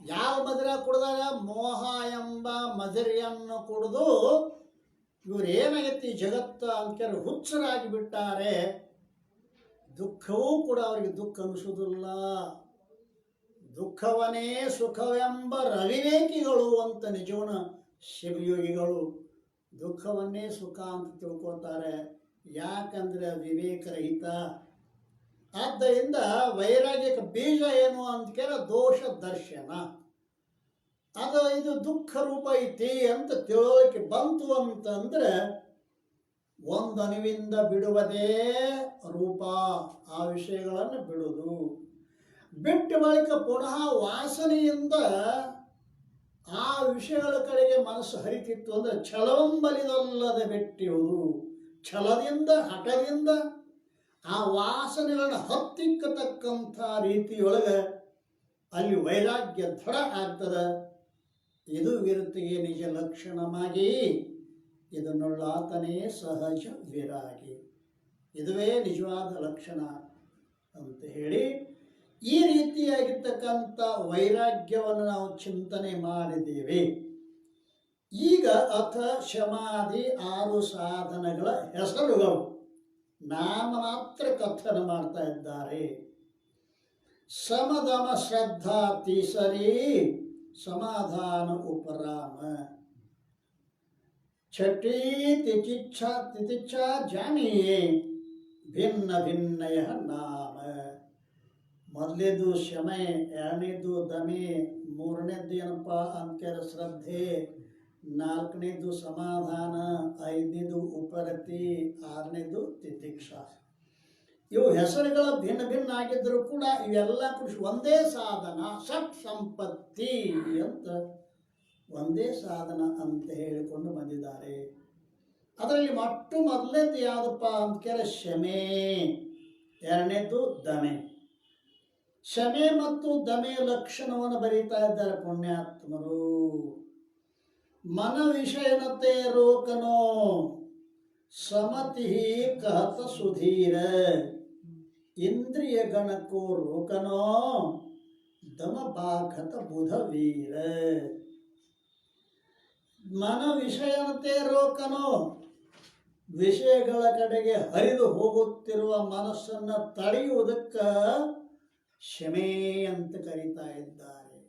S1: ಯಾವ ಮದಿರ ಕುಡ್ದಾರ? ಮೋಹ ಎಂಬ ಮದಿರೆಯನ್ನು ಕುಡಿದು ಇವ್ರು ಏನಾಗೈತಿ ಜಗತ್ತು ಅಂತ ಹುಚ್ಚರಾಗಿ ಬಿಟ್ಟಾರೆ. ದುಃಖವೂ ಕೂಡ ಅವರಿಗೆ ದುಃಖ ಅನಿಸುವುದಿಲ್ಲ. ದುಃಖವನೇ ಸುಖವೆಂಬ ರವಿವೇಕಿಗಳು ಅಂತ ನಿಜವನ ಶಿವಯೋಗಿಗಳು ದುಃಖವನ್ನೇ ಸುಖ ಅಂತ ತಿಳ್ಕೊತಾರೆ. ಯಾಕಂದ್ರೆ ವಿವೇಕರಹಿತ. ಆದ್ದರಿಂದ ವೈರಾಗ್ಯಕ್ಕೆ ಬೀಜ ಏನು ಅಂತ ಕೇಳ ದೋಷ ದರ್ಶನ. ಇದು ದುಃಖ ರೂಪ ಐತಿ ಅಂತ ತಿಳೋಕೆ ಬಂತು ಅಂತಂದ್ರೆ ಒಂದು ಅನುವಿಂದ ಬಿಡುವುದೇ ರೂಪ. ಆ ವಿಷಯಗಳನ್ನು ಬಿಡುವುದು. ಬಿಟ್ಟ ಬಳಿಕ ಪುನಃ ವಾಸನೆಯಿಂದ ಆ ವಿಷಯಗಳ ಕಡೆಗೆ ಮನಸ್ಸು ಹರಿತಿತ್ತು ಅಂದ್ರೆ ಛಲವಂಬಲಿದಲ್ಲದೆ ಬಿಟ್ಟಿರುವುದು. ಛಲದಿಂದ ಹಠದಿಂದ ಆ ವಾಸನೆಗಳನ್ನ ಹತ್ತಿಕ್ಕತಕ್ಕಂಥ ರೀತಿಯೊಳಗೆ ಅಲ್ಲಿ ವೈರಾಗ್ಯ ದೃಢ ಆಗ್ತದೆ. ಇದು ವಿರಕ್ತಿಗೆ ನಿಜ ಲಕ್ಷಣವಾಗಿ ಇದನ್ನುಳ್ಳಾತನೇ ಸಹಜ ವಿರಾಗಿ. ಇದುವೇ ನಿಜವಾದ ಲಕ್ಷಣ ಅಂತ ಹೇಳಿ ಈ ರೀತಿಯಾಗಿರ್ತಕ್ಕಂಥ ವೈರಾಗ್ಯವನ್ನು ನಾವು ಚಿಂತನೆ ಮಾಡಿದ್ದೀವಿ. ಈಗ ಅಥ ಶಮಾದಿ 6 ಸಾಧನಗಳ ಹೆಸರುಗಳು ನಾಮ ಮಾತ್ರ ಕಥನ ಮಾಡ್ತಾ ಇದ್ದಾರೆ. ಸಮದಮ ಶ್ರದ್ಧಾ ತೀಸರಿ ಸಮಾಧಾನ ಉಪರಾಮ ಛಟಿ ತಿತಿಚ್ಛಾ ಜಾನಿಯೇ ಭಿನ್ನ ಭಿನ್ನಯ ನಾಮ. ಮೊದಲೇದು ಶಮೆ, ಎರಡನೇದು ದಮೆ, ಮೂರನೇದು ಏನಪ್ಪ ಅಂತ್ಯರ ಶ್ರದ್ಧೆ, ನಾಲ್ಕನೇದು ಸಮಾಧಾನ, ಐದನೇದು ಉಪರತಿ, ಆರನೇದು ತಿತಿಕ್ಷಾ. ಇವು ಹೆಸರುಗಳ ಭಿನ್ನ ಭಿನ್ನ ಆಗಿದ್ದರೂ ಕೂಡ ಇವೆಲ್ಲ ಕೃಷಿ ಒಂದೇ ಸಾಧನ, ಷಟ್ ಸಂಪತ್ತಿ ಅಂತ ಒಂದೇ ಸಾಧನ ಅಂತ ಹೇಳಿಕೊಂಡು ಬಂದಿದ್ದಾರೆ. ಅದರಲ್ಲಿ ಮೊದಲನೇದು ಯಾವುದಪ್ಪ ಅಂತ ಕೇಳಿದ್ರೆ ಶಮೆ, ಎರಡನೇದು ದಮೆ. ಶಮೆ ಮತ್ತು ದಮೆ ಲಕ್ಷಣವನ್ನು ಬರೀತಾ ಇದ್ದಾರೆ ಪುಣ್ಯಾತ್ಮರು. ಮನ ವಿಷಯನತೆ ರೋಕನೋ ಸಮತಿ ಕಹತ ಸುಧೀರ ಇಂದ್ರಿಯ ಗಣಕೋ ರೋಕನೋ ದಮ ಬಾಘತ ಬುಧ ವೀರ. ಮನ ವಿಷಯನತೆ ರೋಕನೋ, ವಿಷಯಗಳ ಕಡೆಗೆ ಹರಿದು ಹೋಗುತ್ತಿರುವ ಮನಸ್ಸನ್ನು ತಡೆಯುವುದಕ್ಕೆ ಶಮೆ ಅಂತ ಕರೀತಾ ಇದ್ದಾರೆ.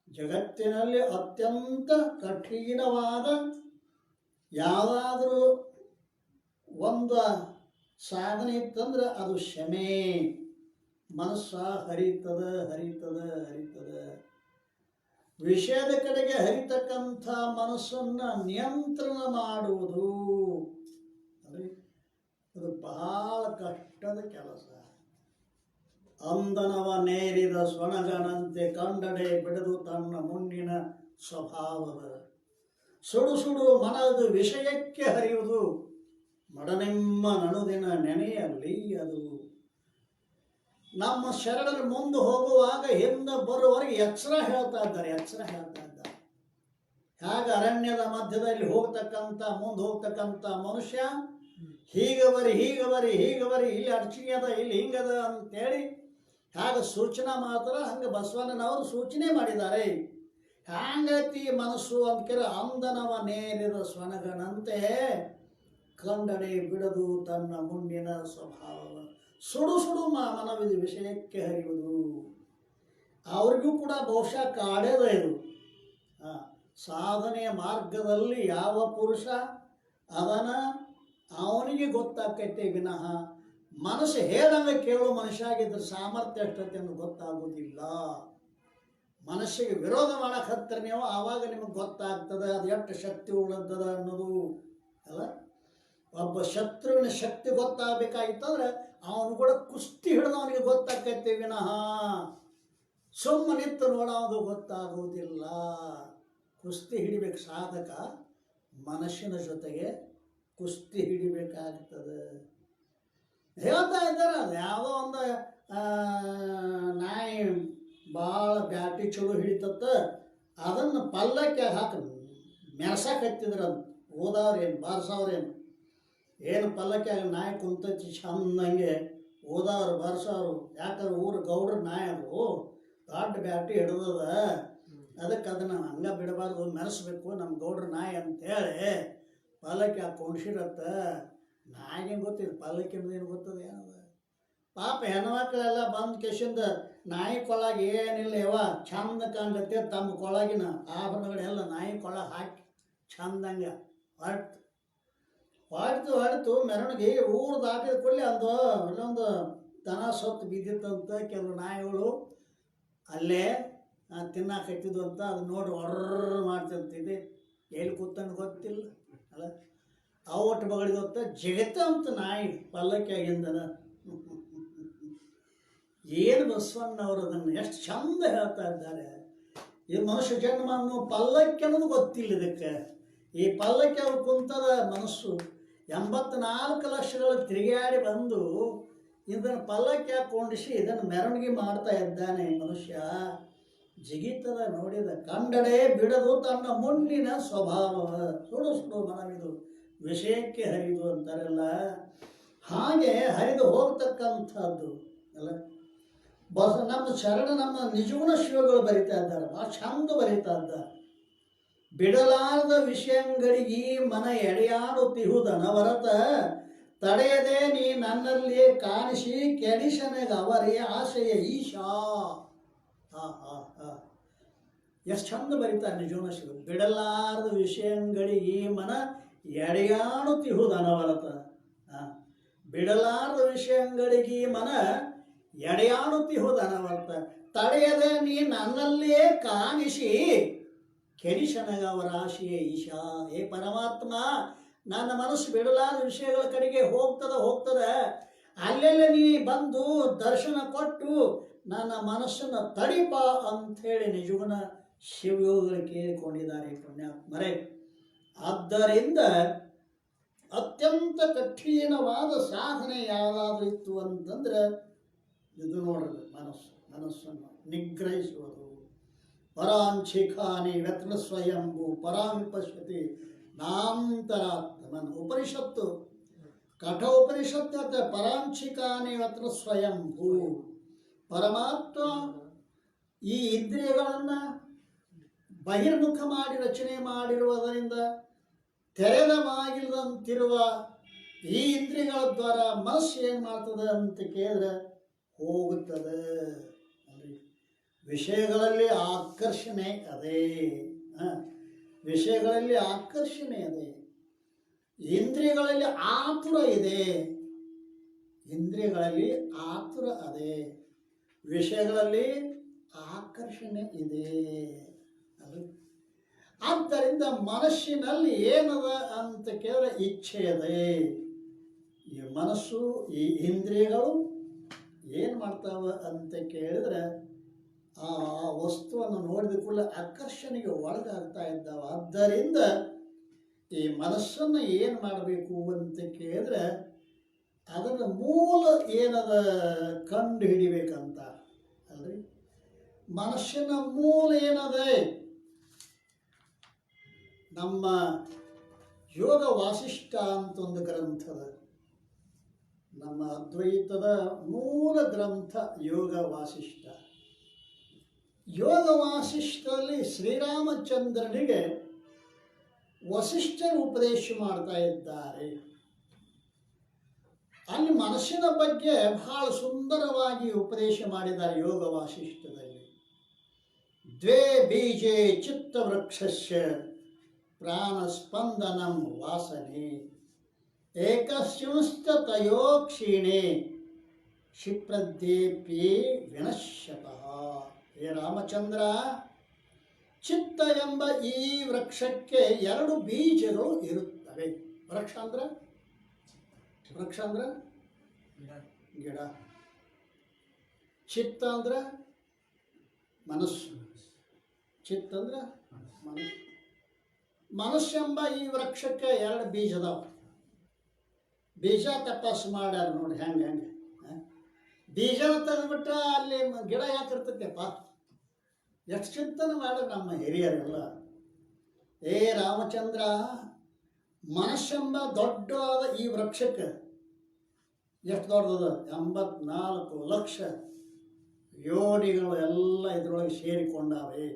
S1: ಜಗತ್ತಿನಲ್ಲಿ ಅತ್ಯಂತ ಕಠಿಣವಾದ ಯಾವುದಾದ್ರೂ ಒಂದು ಸಾಧನೆ ಇತ್ತಂದ್ರೆ ಅದು ಶಮೆ. ಮನಸ್ಸ ಹರಿತದ ಹರಿತದ ಹರಿತದ. ವಿಷಯದ ಕಡೆಗೆ ಹರಿತಕ್ಕಂಥ ಮನಸ್ಸನ್ನು ನಿಯಂತ್ರಣ ಮಾಡುವುದು ಅದು ಬಹಳ ಕಷ್ಟದ ಕೆಲಸ. ಅಂದನವ ನೇರಿದ ಸ್ವನಗನಂತೆ ಕಂಡಡೆ ಬಿಡದು ತನ್ನ ಮುನ್ನಿನ ಸ್ವಭಾವದ. ಸುಡು ಸುಡು ಮನದ ವಿಷಯಕ್ಕೆ ಹರಿಯುವುದು ಮಡನೆಮ್ಮ ನಡುದಿನ ನೆನೆಯಲ್ಲಿ ಅದು. ನಮ್ಮ ಶರಣರು ಮುಂದೆ ಹೋಗುವಾಗ ಹಿಂದೆ ಬರುವವರೆಗೆ ಎಚ್ಚರ ಹೇಳ್ತಾ ಇದ್ದಾರೆ. ಹೇಗೆ ಅರಣ್ಯದ ಮಧ್ಯದಲ್ಲಿ ಮುಂದೆ ಹೋಗ್ತಕ್ಕಂಥ ಮನುಷ್ಯ ಹೀಗೆ ಬರಿ ಇಲ್ಲಿ ಅಡಚಣೆ ಅದ, ಇಲ್ಲಿ ಹಿಂಗದ ಅಂತೇಳಿ ಹೇಗೆ ಸೂಚನಾ ಮಾತ್ರ ಹಂಗೆ ಬಸವಣ್ಣನವರು ಸೂಚನೆ ಮಾಡಿದ್ದಾರೆ. ಹ್ಯಾಂಗತಿ ಮನಸ್ಸು ಅಂತ ಅಂದನವ ನೇರಿದ ಸ್ವನಗನಂತೆ ಕಂಡಡೆ ಬಿಡದು ತನ್ನ ಮುಂದಿನ ಸ್ವಭಾವ. ಸುಡು ಸುಡು ಮನವಿದ ವಿಷಯಕ್ಕೆ ಹರಿಯುವುದು. ಅವ್ರಿಗೂ ಕೂಡ ಬಹುಶಃ ಕಾಡೇದ ಇದು. ಸಾಧನೆಯ ಮಾರ್ಗದಲ್ಲಿ ಯಾವ ಪುರುಷ ಅದನ್ನ ಅವನಿಗೆ ಗೊತ್ತಾಗ್ತೈತೆ ವಿನಃ ಮನಸ್ಸು ಹೇಳಂಗೆ ಕೇಳೋ ಮನುಷ್ಯ ಆಗಿದ್ರೆ ಸಾಮರ್ಥ್ಯ ಎಷ್ಟೈತೆ ಅನ್ನೋದು ಗೊತ್ತಾಗೋದಿಲ್ಲ. ಮನಸ್ಸಿಗೆ ವಿರೋಧ ಮಾಡಕ್ಕೆ ಹತ್ತಿರ ನೀವು, ಆವಾಗ ನಿಮಗೆ ಗೊತ್ತಾಗ್ತದೆ ಅದು ಎಷ್ಟು ಶಕ್ತಿ ಉಳ್ಳದ್ದದ ಅನ್ನೋದು ಅಲ್ಲ. ಒಬ್ಬ ಶತ್ರುವಿನ ಶಕ್ತಿ ಗೊತ್ತಾಗಬೇಕಾಗಿತ್ತಂದ್ರೆ ಅವನು ಕೂಡ ಕುಸ್ತಿ ಹಿಡಿದವನಿಗೆ ಗೊತ್ತಾಗ್ತೈತೆ ವಿನಃ ಸುಮ್ಮನಿತ್ತು ನೋಡೋದು ಗೊತ್ತಾಗುವುದಿಲ್ಲ. ಕುಸ್ತಿ ಹಿಡಿಬೇಕು ಸಾಧಕ ಮನಸ್ಸಿನ ಜೊತೆಗೆ ಕುಸ್ತಿ ಹಿಡಿಬೇಕಾಗ್ತದೆ. ಹೇಳ್ತಾ ಇದ್ದಾರೆ ಅದು ಯಾವುದೋ ಒಂದು ನಾಯಿ ಭಾಳ ಬ್ಯಾಟಿ ಚಲೋ ಹಿಡಿತತ್ತ, ಅದನ್ನು ಪಲ್ಲಕ್ಕೆ ಹಾಕಿ ಮೆರ್ಸಕ್ಕೆ ಹತ್ತಿದ್ರು ಅದು ಓದವ್ರೇನು ಬಾರಿಸವ್ರೇನು ಏನು ಪಲ್ಲಕ್ಕೆ ನಾಯಿ ಕುಂತಚ್ಚಿ ಚಂದಂಗೆ ಓದವ್ರು ಬಾರಿಸೋರು. ಯಾಕಂದ್ರೆ ಊರು ಗೌಡ್ರ ನಾಯಿ ಅದು ದೊಡ್ಡ ಬ್ಯಾಟಿ ಹಿಡ್ದದ, ಅದಕ್ಕೆ ಅದನ್ನು ಹಂಗೆ ಬಿಡಬಾರ್ದು, ಮೆರೆಸ್ಬೇಕು ನಮ್ಮ ಗೌಡ್ರ ನಾಯಿ ಅಂತೇಳಿ ಪಲ್ಲಕ್ಕಿ ಹಾಕಿ ಕೊಂಡ್ಸಿರತ್ತ. ನಾಯಿಗೆ ಗೊತ್ತಿದೆ ಪಲ್ಲಕ್ಕಿ ಏನು ಗೊತ್ತದ ಏನದ. ಪಾಪ ಹೆಣ್ಮಕ್ಳೆಲ್ಲ ಬಂದು ಕೆಶಿಂದ ನಾಯಿ ಕೊಳಗೆ ಏನಿಲ್ಲ ಯವ ಚಂದ ಕಾಣ್ಲತ್ತೆ ತಮ್ಮ ಕೊಳಗಿನ ಆಭರಣಗಳೆಲ್ಲ ನಾಯಿ ಕೊಳ ಹಾಕಿ ಚಂದಂಗೆ ಹೊಡ್ತು ಮೆರವಣಿಗೆ ಊರು ದಾಟಿದ ಕೂಡಲೇ ಅದು ಅಲ್ಲೊಂದು ದನ ಸೊತ್ತು ಬಿದ್ದಿತ್ತಂತ. ಕೆಲವು ನಾಯಿಗಳು ಅಲ್ಲೇ ತಿನ್ನಾಕತ್ತಿದ್ವು ಅಂತ ಅದು ನೋಡಿ ಹೊರ್ರ ಮಾಡ್ತಿರ್ತಿದ್ದೆ. ಎಲ್ಲಿ ಕೂತಂಗೆ ಗೊತ್ತಿಲ್ಲ ಅಲ್ಲ, ಅವು ಒಟ್ಟು ಬಗಳಿದ ಹೊತ್ತ ಜಗತ್ತ ಅಂತ ನಾಯಿ ಪಲ್ಲಕ್ಕಿ ಆಗಿಂದನ. ಏನು ಬಸವಣ್ಣವರು ಅದನ್ನು ಎಷ್ಟು ಚಂದ ಹೇಳ್ತಾ ಇದ್ದಾರೆ. ಈ ಮನುಷ್ಯ ಜನ್ಮ ಅನ್ನೋ ಪಲ್ಲಕ್ಕಿ ಅನ್ನೋದು ಗೊತ್ತಿಲ್ಲ ಇದಕ್ಕೆ. ಈ ಪಲ್ಲಕ್ಕಿ ಅವ್ರು ಕುಂತದ ಮನಸ್ಸು 84 ಲಕ್ಷಗಳು ತಿರುಗಾಡಿ ಬಂದು ಇದನ್ನು ಪಲ್ಲಕ್ಕಿ ಹಾಕೊಂಡಿಸಿ ಇದನ್ನು ಮೆರವಣಿಗೆ ಮಾಡ್ತಾ ಇದ್ದಾನೆ ಮನುಷ್ಯ. ಜಿಗಿತದ ನೋಡಿದ ಕಂಡಡೆ ಬಿಡದು ತನ್ನ ಮುಂದಿನ ಸ್ವಭಾವ, ಸುಡು ಸುಡು ಮನವಿದು ವಿಷಯಕ್ಕೆ ಹರಿದು ಅಂತಾರಲ್ಲ, ಹಾಗೆ ಹರಿದು ಹೋಗ್ತಕ್ಕಂಥದ್ದು ಅಲ್ಲ. ನಮ್ಮ ಶರಣ ನಮ್ಮ ನಿಜಗುಣ ಶಿವಗಳು ಬರಿತಾ ಇದ್ದಾರೆ, ಭಾಳ ಚಂದ ಬರಿತಾ ಇದ್ದಾರೆ. ಬಿಡಲಾರದ ವಿಷಯಗಳಿಗೆ ಮನ ಎಡೆಯಾಡುತ್ತಿಹುದನವರತ ತಡೆಯದೆ ನೀ ನನ್ನಲ್ಲಿ ಕಾಣಿಸಿ ಕೆಡಿಸನೆಗ ಅವರೇ ಆಶಯ ಈಶಾ. ಎಷ್ಟು ಚಂದ ಬರೀತಾರೆ ನಿಜಗುಣ ಶಿವರು. ಬಿಡಲಾರದ ವಿಷಯಗಳಿಗೆ ಮನ ಎಡೆಯಾಡುತ್ತಿಹುದನವರತ, ಬಿಡಲಾರದ ವಿಷಯಗಳಿಗೆ ಮನ ಎಡೆಯಾಡುತ್ತಿಹುದನವರತ ತಡೆಯದೆ ನೀ ನನ್ನಲ್ಲೇ ಕಾಣಿಸಿ ಕೆಡಿಸನಗ ಅವರ ಆಶಯ ಈಶಾ. ಏ ಪರಮಾತ್ಮ, ನನ್ನ ಮನಸ್ಸು ಬಿಡಲಾದ ವಿಷಯಗಳ ಕಡೆಗೆ ಹೋಗ್ತದ, ಅಲ್ಲೆಲ್ಲ ನೀ ಬಂದು ದರ್ಶನ ಕೊಟ್ಟು ನನ್ನ ಮನಸ್ಸನ್ನು ತಡಿಪ ಅಂಥೇಳಿ ನಿಜಗುಣ ಶಿವಯೋಗಿಗಳು ಕೇಳಿಕೊಂಡಿದ್ದಾರೆ ಪುಣ್ಯಾತ್ಮರೇ. ಆದ್ದರಿಂದ ಅತ್ಯಂತ ಕಠಿಣವಾದ ಸಾಧನೆ ಯಾವುದಾದ್ರೂ ಇತ್ತು ಅಂತಂದ್ರೆ ಇದು ನೋಡ್ರಿ, ಮನಸ್ಸನ್ನು ನಿಗ್ರಹಿಸುವುದು. ಪರಾಂಚಿಖಾನಿ ವ್ಯತ್ರ ಸ್ವಯಂಭೂ ಪರಾಂ ಪಶ್ಯತಿ ನಾಂತರಾತ್ಮನ್. ಉಪನಿಷತ್ತು ಕಠ ಉಪನಿಷತ್ತು ಅಂತ ಪರಾಂಚಿಖಾನಿ ವ್ಯತ್ರ ಸ್ವಯಂಭೂ. ಪರಮಾತ್ಮ ಈ ಇಂದ್ರಿಯಗಳನ್ನು ಬಹಿರ್ಮುಖ ಮಾಡಿ ರಚನೆ ಮಾಡಿರುವುದರಿಂದ ತೆರೆದ ಬಾಗಿಲಂತಿರುವ ಈ ಇಂದ್ರಿಯಗಳ ದ್ವಾರ ಮನಸ್ಸು ಏನು ಮಾಡ್ತದೆ ಅಂತ ಕೇಳಿದ್ರೆ ಹೋಗುತ್ತದೆ. ವಿಷಯಗಳಲ್ಲಿ ಆಕರ್ಷಣೆ ಅದೇ, ವಿಷಯಗಳಲ್ಲಿ ಆಕರ್ಷಣೆ ಅದೇ. ಇಂದ್ರಿಯಗಳಲ್ಲಿ ಆತುರ ಇದೆ, ಇಂದ್ರಿಯಗಳಲ್ಲಿ ಆತುರ ಅದೇ, ವಿಷಯಗಳಲ್ಲಿ ಆಕರ್ಷಣೆ ಇದೆ. ಆದ್ದರಿಂದ ಮನಸ್ಸಿನಲ್ಲಿ ಏನದ ಅಂತ ಕೇಳಿದ್ರೆ ಇಚ್ಛೆ ಅದೇ. ಈ ಮನಸ್ಸು ಈ ಇಂದ್ರಿಯಗಳು ಏನು ಮಾಡ್ತಾವ ಅಂತ ಕೇಳಿದ್ರೆ ಆ ವಸ್ತುವನ್ನು ನೋಡಿದ ಕೂಡಲೇ ಆಕರ್ಷಣೆಗೆ ಒಳಗಾಗ್ತಾ ಇದ್ದಾವೆ. ಆದ್ದರಿಂದ ಈ ಮನಸ್ಸನ್ನು ಏನು ಮಾಡಬೇಕು ಅಂತ ಕೇಳಿದ್ರೆ ಅದರ ಮೂಲ ಏನದ ಕಂಡು ಹಿಡಿಬೇಕಂತ ಅಲ್ರಿ. ಮನಸ್ಸಿನ ಮೂಲ ಏನದೆ? ನಮ್ಮ ಯೋಗ ವಾಸಿಷ್ಠ ಅಂತ ಒಂದು ಗ್ರಂಥದ, ನಮ್ಮ ಅದ್ವೈತದ ಮೂಲ ಗ್ರಂಥ ಯೋಗ ವಾಸಿಷ್ಠ. ಯೋಗ ವಾಸಿಷ್ಠದಲ್ಲಿ ಶ್ರೀರಾಮಚಂದ್ರನಿಗೆ ವಸಿಷ್ಠರು ಉಪದೇಶ ಮಾಡ್ತಾ ಇದ್ದಾರೆ. ಅಲ್ಲಿ ಮನಸ್ಸಿನ ಬಗ್ಗೆ ಬಹಳ ಸುಂದರವಾಗಿ ಉಪದೇಶ ಮಾಡಿದ್ದಾರೆ ಯೋಗ ವಾಸಿಷ್ಠದಲ್ಲಿ. ದ್ವೇ ಬೀಜೆ ಚಿತ್ತವೃಕ್ಷಸ್ಯ ಪ್ರಾಣಸ್ಪಂದನಂ ವಾಸನೆ ಏಕಸ್ಯುಂಶ್ಚ ತಯೋ ಕ್ಷೀಣೆ ಕ್ಷಿಪ್ರದ್ಯೇಪ್ಯೇ ವಿನಶ್ಯತಃ. ಹೇ ರಾಮಚಂದ್ರ, ಚಿತ್ತ ಎಂಬ ಈ ವೃಕ್ಷಕ್ಕೆ 2 ಬೀಜಗಳು ಇರುತ್ತವೆ. ವೃಕ್ಷ ಅಂದ್ರೆ ಗಿಡ, ಚಿತ್ತ ಅಂದ್ರೆ ಮನಸ್ಸು, ಚಿತ್ತ ಅಂದ್ರೆ ಮನಸ್ಸು. ಮನಸ್ಸೆಂಬ ಈ ವೃಕ್ಷಕ್ಕೆ 2 ಬೀಜ ಅದಾವ. ಬೀಜ ತಪಾಸು ಮಾಡ್ಯಾರ ನೋಡ್ರಿ ಹೆಂಗೆ ಬೀಜನ ತೆಗೆದ್ಬಿಟ್ರೆ ಅಲ್ಲಿ ಗಿಡ ಯಾಕಿರ್ತೈತೆಪ್ಪ. ಎಷ್ಟು ಚಿಂತನೆ ಮಾಡ್ಯಾರ ನಮ್ಮ ಹಿರಿಯರೆಲ್ಲ. ರಾಮಚಂದ್ರ, ಮನಸ್ಸೆಂಬ ದೊಡ್ಡವಾದ ಈ ವೃಕ್ಷಕ್ಕೆ ಎಷ್ಟು ದೊಡ್ಡದ, 84 ಲಕ್ಷ ಯೋನಿಗಳು ಎಲ್ಲ ಇದರೊಳಗೆ ಸೇರಿಕೊಂಡಾವೆ.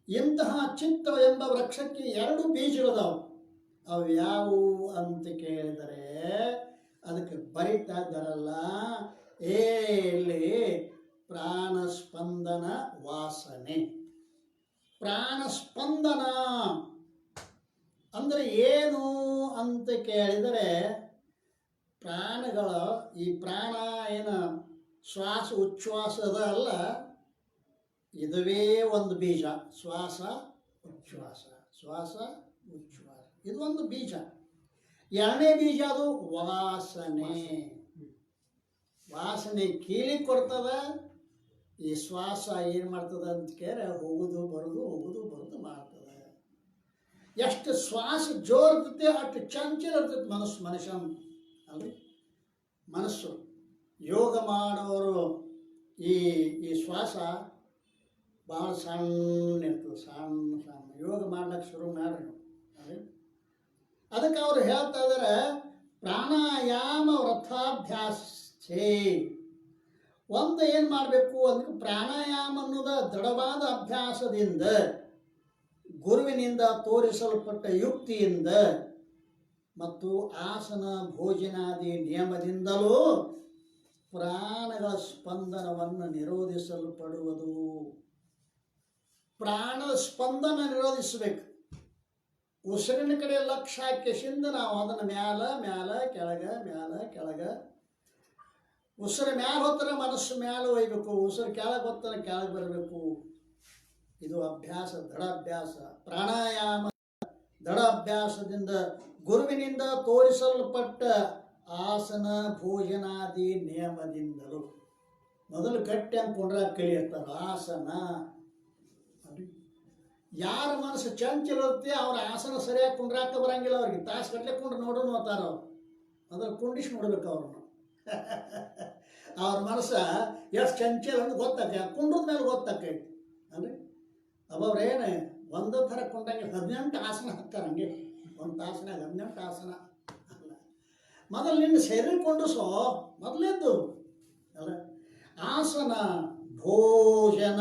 S1: ಇಂತಹ ಚಿತ್ತ ಎಂಬ ವೃಕ್ಷಕ್ಕೆ 2 ಬೀಜಗಳದಾವು. ಅವು ಯಾವುವು ಅಂತ ಕೇಳಿದರೆ ಅದಕ್ಕೆ ಬರಿತಾ ಇದ್ದಾರಲ್ಲ, ಇಲ್ಲಿ ಪ್ರಾಣಸ್ಪಂದನ ವಾಸನೆ. ಪ್ರಾಣಸ್ಪಂದನ ಅಂದರೆ ಏನು ಅಂತ ಕೇಳಿದರೆ, ಪ್ರಾಣಗಳ ಈ ಪ್ರಾಣ ಏನು ಶ್ವಾಸ ಉಚ್ಛ್ವಾಸದ ಅಲ್ಲ, ಇದುವೇ ಒಂದು ಬೀಜ. ಶ್ವಾಸ ಉಚ್ಛ್ವಾಸ, ಶ್ವಾಸ ಉಚ್ಛ್ವಾಸ, ಇದು ಒಂದು ಬೀಜ. 2ನೇ ಬೀಜ ಅದು ವಾಸನೆ. ವಾಸನೆ ಕೀಲಿ ಕೊಡ್ತದ. ಈ ಶ್ವಾಸ ಏನು ಮಾಡ್ತದ ಅಂತ ಕೇಳಿದ್ರೆ ಹೋಗುದು ಬರೋದು ಹೋಗುದು ಬರೋದು ಮಾಡ್ತದೆ. ಎಷ್ಟು ಶ್ವಾಸ ಜೋರ್ ಇರ್ತೈತೆ ಅಷ್ಟು ಚಂಚಲ ಇರ್ತೈತೆ ಮನುಷ್ಯ ಅಲ್ರಿ. ಮನಸ್ಸು ಯೋಗ ಮಾಡೋರು ಈ ಶ್ವಾಸ ಭಾಳ ಸಣ್ಣ ಇರ್ತದೆ, ಸಣ್ಣ ಯೋಗ ಮಾಡ್ಲಿಕ್ಕೆ ಶುರು ಮಾಡ್ರಿ ಅದೇ. ಅದಕ್ಕೆ ಅವರು ಹೇಳ್ತಾ ಇದ್ದಾರೆ, ಪ್ರಾಣಾಯಾಮ ವ್ರತಾಭ್ಯಾಸ ಒಂದು ಏನು ಮಾಡಬೇಕು ಅಂದ್ರೆ, ಪ್ರಾಣಾಯಾಮ ಅನ್ನೋದ ದೃಢವಾದ ಅಭ್ಯಾಸದಿಂದ, ಗುರುವಿನಿಂದ ತೋರಿಸಲ್ಪಟ್ಟ ಯುಕ್ತಿಯಿಂದ ಮತ್ತು ಆಸನ ಭೋಜನಾದಿ ನಿಯಮದಿಂದಲೂ ಪ್ರಾಣಗಳ ಸ್ಪಂದನವನ್ನು ನಿರೋಧಿಸಲ್ಪಡುವುದು. ಪ್ರಾಣದ ಸ್ಪಂದನ ನಿರೋಧಿಸಬೇಕು. ಉಸಿರಿನ ಕಡೆ ಲಕ್ಷ್ಯ ಹಾಕಿಸಿಂದ ನಾವು ಅದನ್ನು ಮ್ಯಾಲ ಮ್ಯಾಲ ಕೆಳಗೆ ಮ್ಯಾಲ ಕೆಳಗೆ. ಉಸಿರು ಮ್ಯಾಲ ಹೊತ್ತರ ಮನಸ್ಸು ಮ್ಯಾಲ ಒಯ್ಬೇಕು, ಉಸಿರು ಕೆಳಗೆ ಹೊತ್ತರ ಕೆಳಗೆ ಬರಬೇಕು. ಇದು ಅಭ್ಯಾಸ, ದೃಢ ಅಭ್ಯಾಸ. ಪ್ರಾಣಾಯಾಮ ದೃಢ ಅಭ್ಯಾಸದಿಂದ, ಗುರುವಿನಿಂದ ತೋರಿಸಲ್ಪಟ್ಟ ಆಸನ ಭೋಜನಾದಿ ನಿಯಮದಿಂದಲೂ. ಮೊದಲು ಗಟ್ಟಿ ಅಂದ್ಕೊಂಡ್ರೆ ಕಲಿಯಿರ್ತಾರೆ ಆಸನ. ಯಾರ ಮನಸ್ಸು ಚಂಚಲ ಇರುತ್ತೆ ಅವ್ರ ಆಸನ ಸರಿಯಾಗಿ ಕುಂಡ್ರಾಕ ಬರಂಗಿಲ್ಲ. ಅವ್ರಿಗೆ ತಾಸು ಗಟ್ಟಲೆ ಕುಂಡ್ರು ನೋಡೋನು ಅಂತಾರ. ಅವ್ರು ಅದ್ರಲ್ಲಿ ಕುಂಡಿಸಿ ನೋಡ್ಬೇಕು ಅವ್ರನ್ನ. ಅವ್ರ ಮನಸ್ಸು ಎಷ್ಟು ಚಂಚಲ ಅಂತ ಗೊತ್ತಾಗ ಕುಂಡ್ರದ ಮೇಲೆ ಗೊತ್ತಾಕೈತಿ ಅಂದ್ರೆ. ಅವ್ರೇನು ಒಂದೇ ಥರ ಕುಂಡಂಗೆ 18 ಆಸನ ಹಾಕ್ತಾರೆ. ಹಂಗೆ ಒಂದು ತಾಸನಾಗ 18 ಆಸನ ಅಲ್ಲ. ಮೊದಲು ನಿನ್ನ ಶರೀರ ಕೊಂಡಿಸೋ ಮೊದಲೇದ್ದು ಅಲ್ಲ. ಆಸನ ಭೋಜನ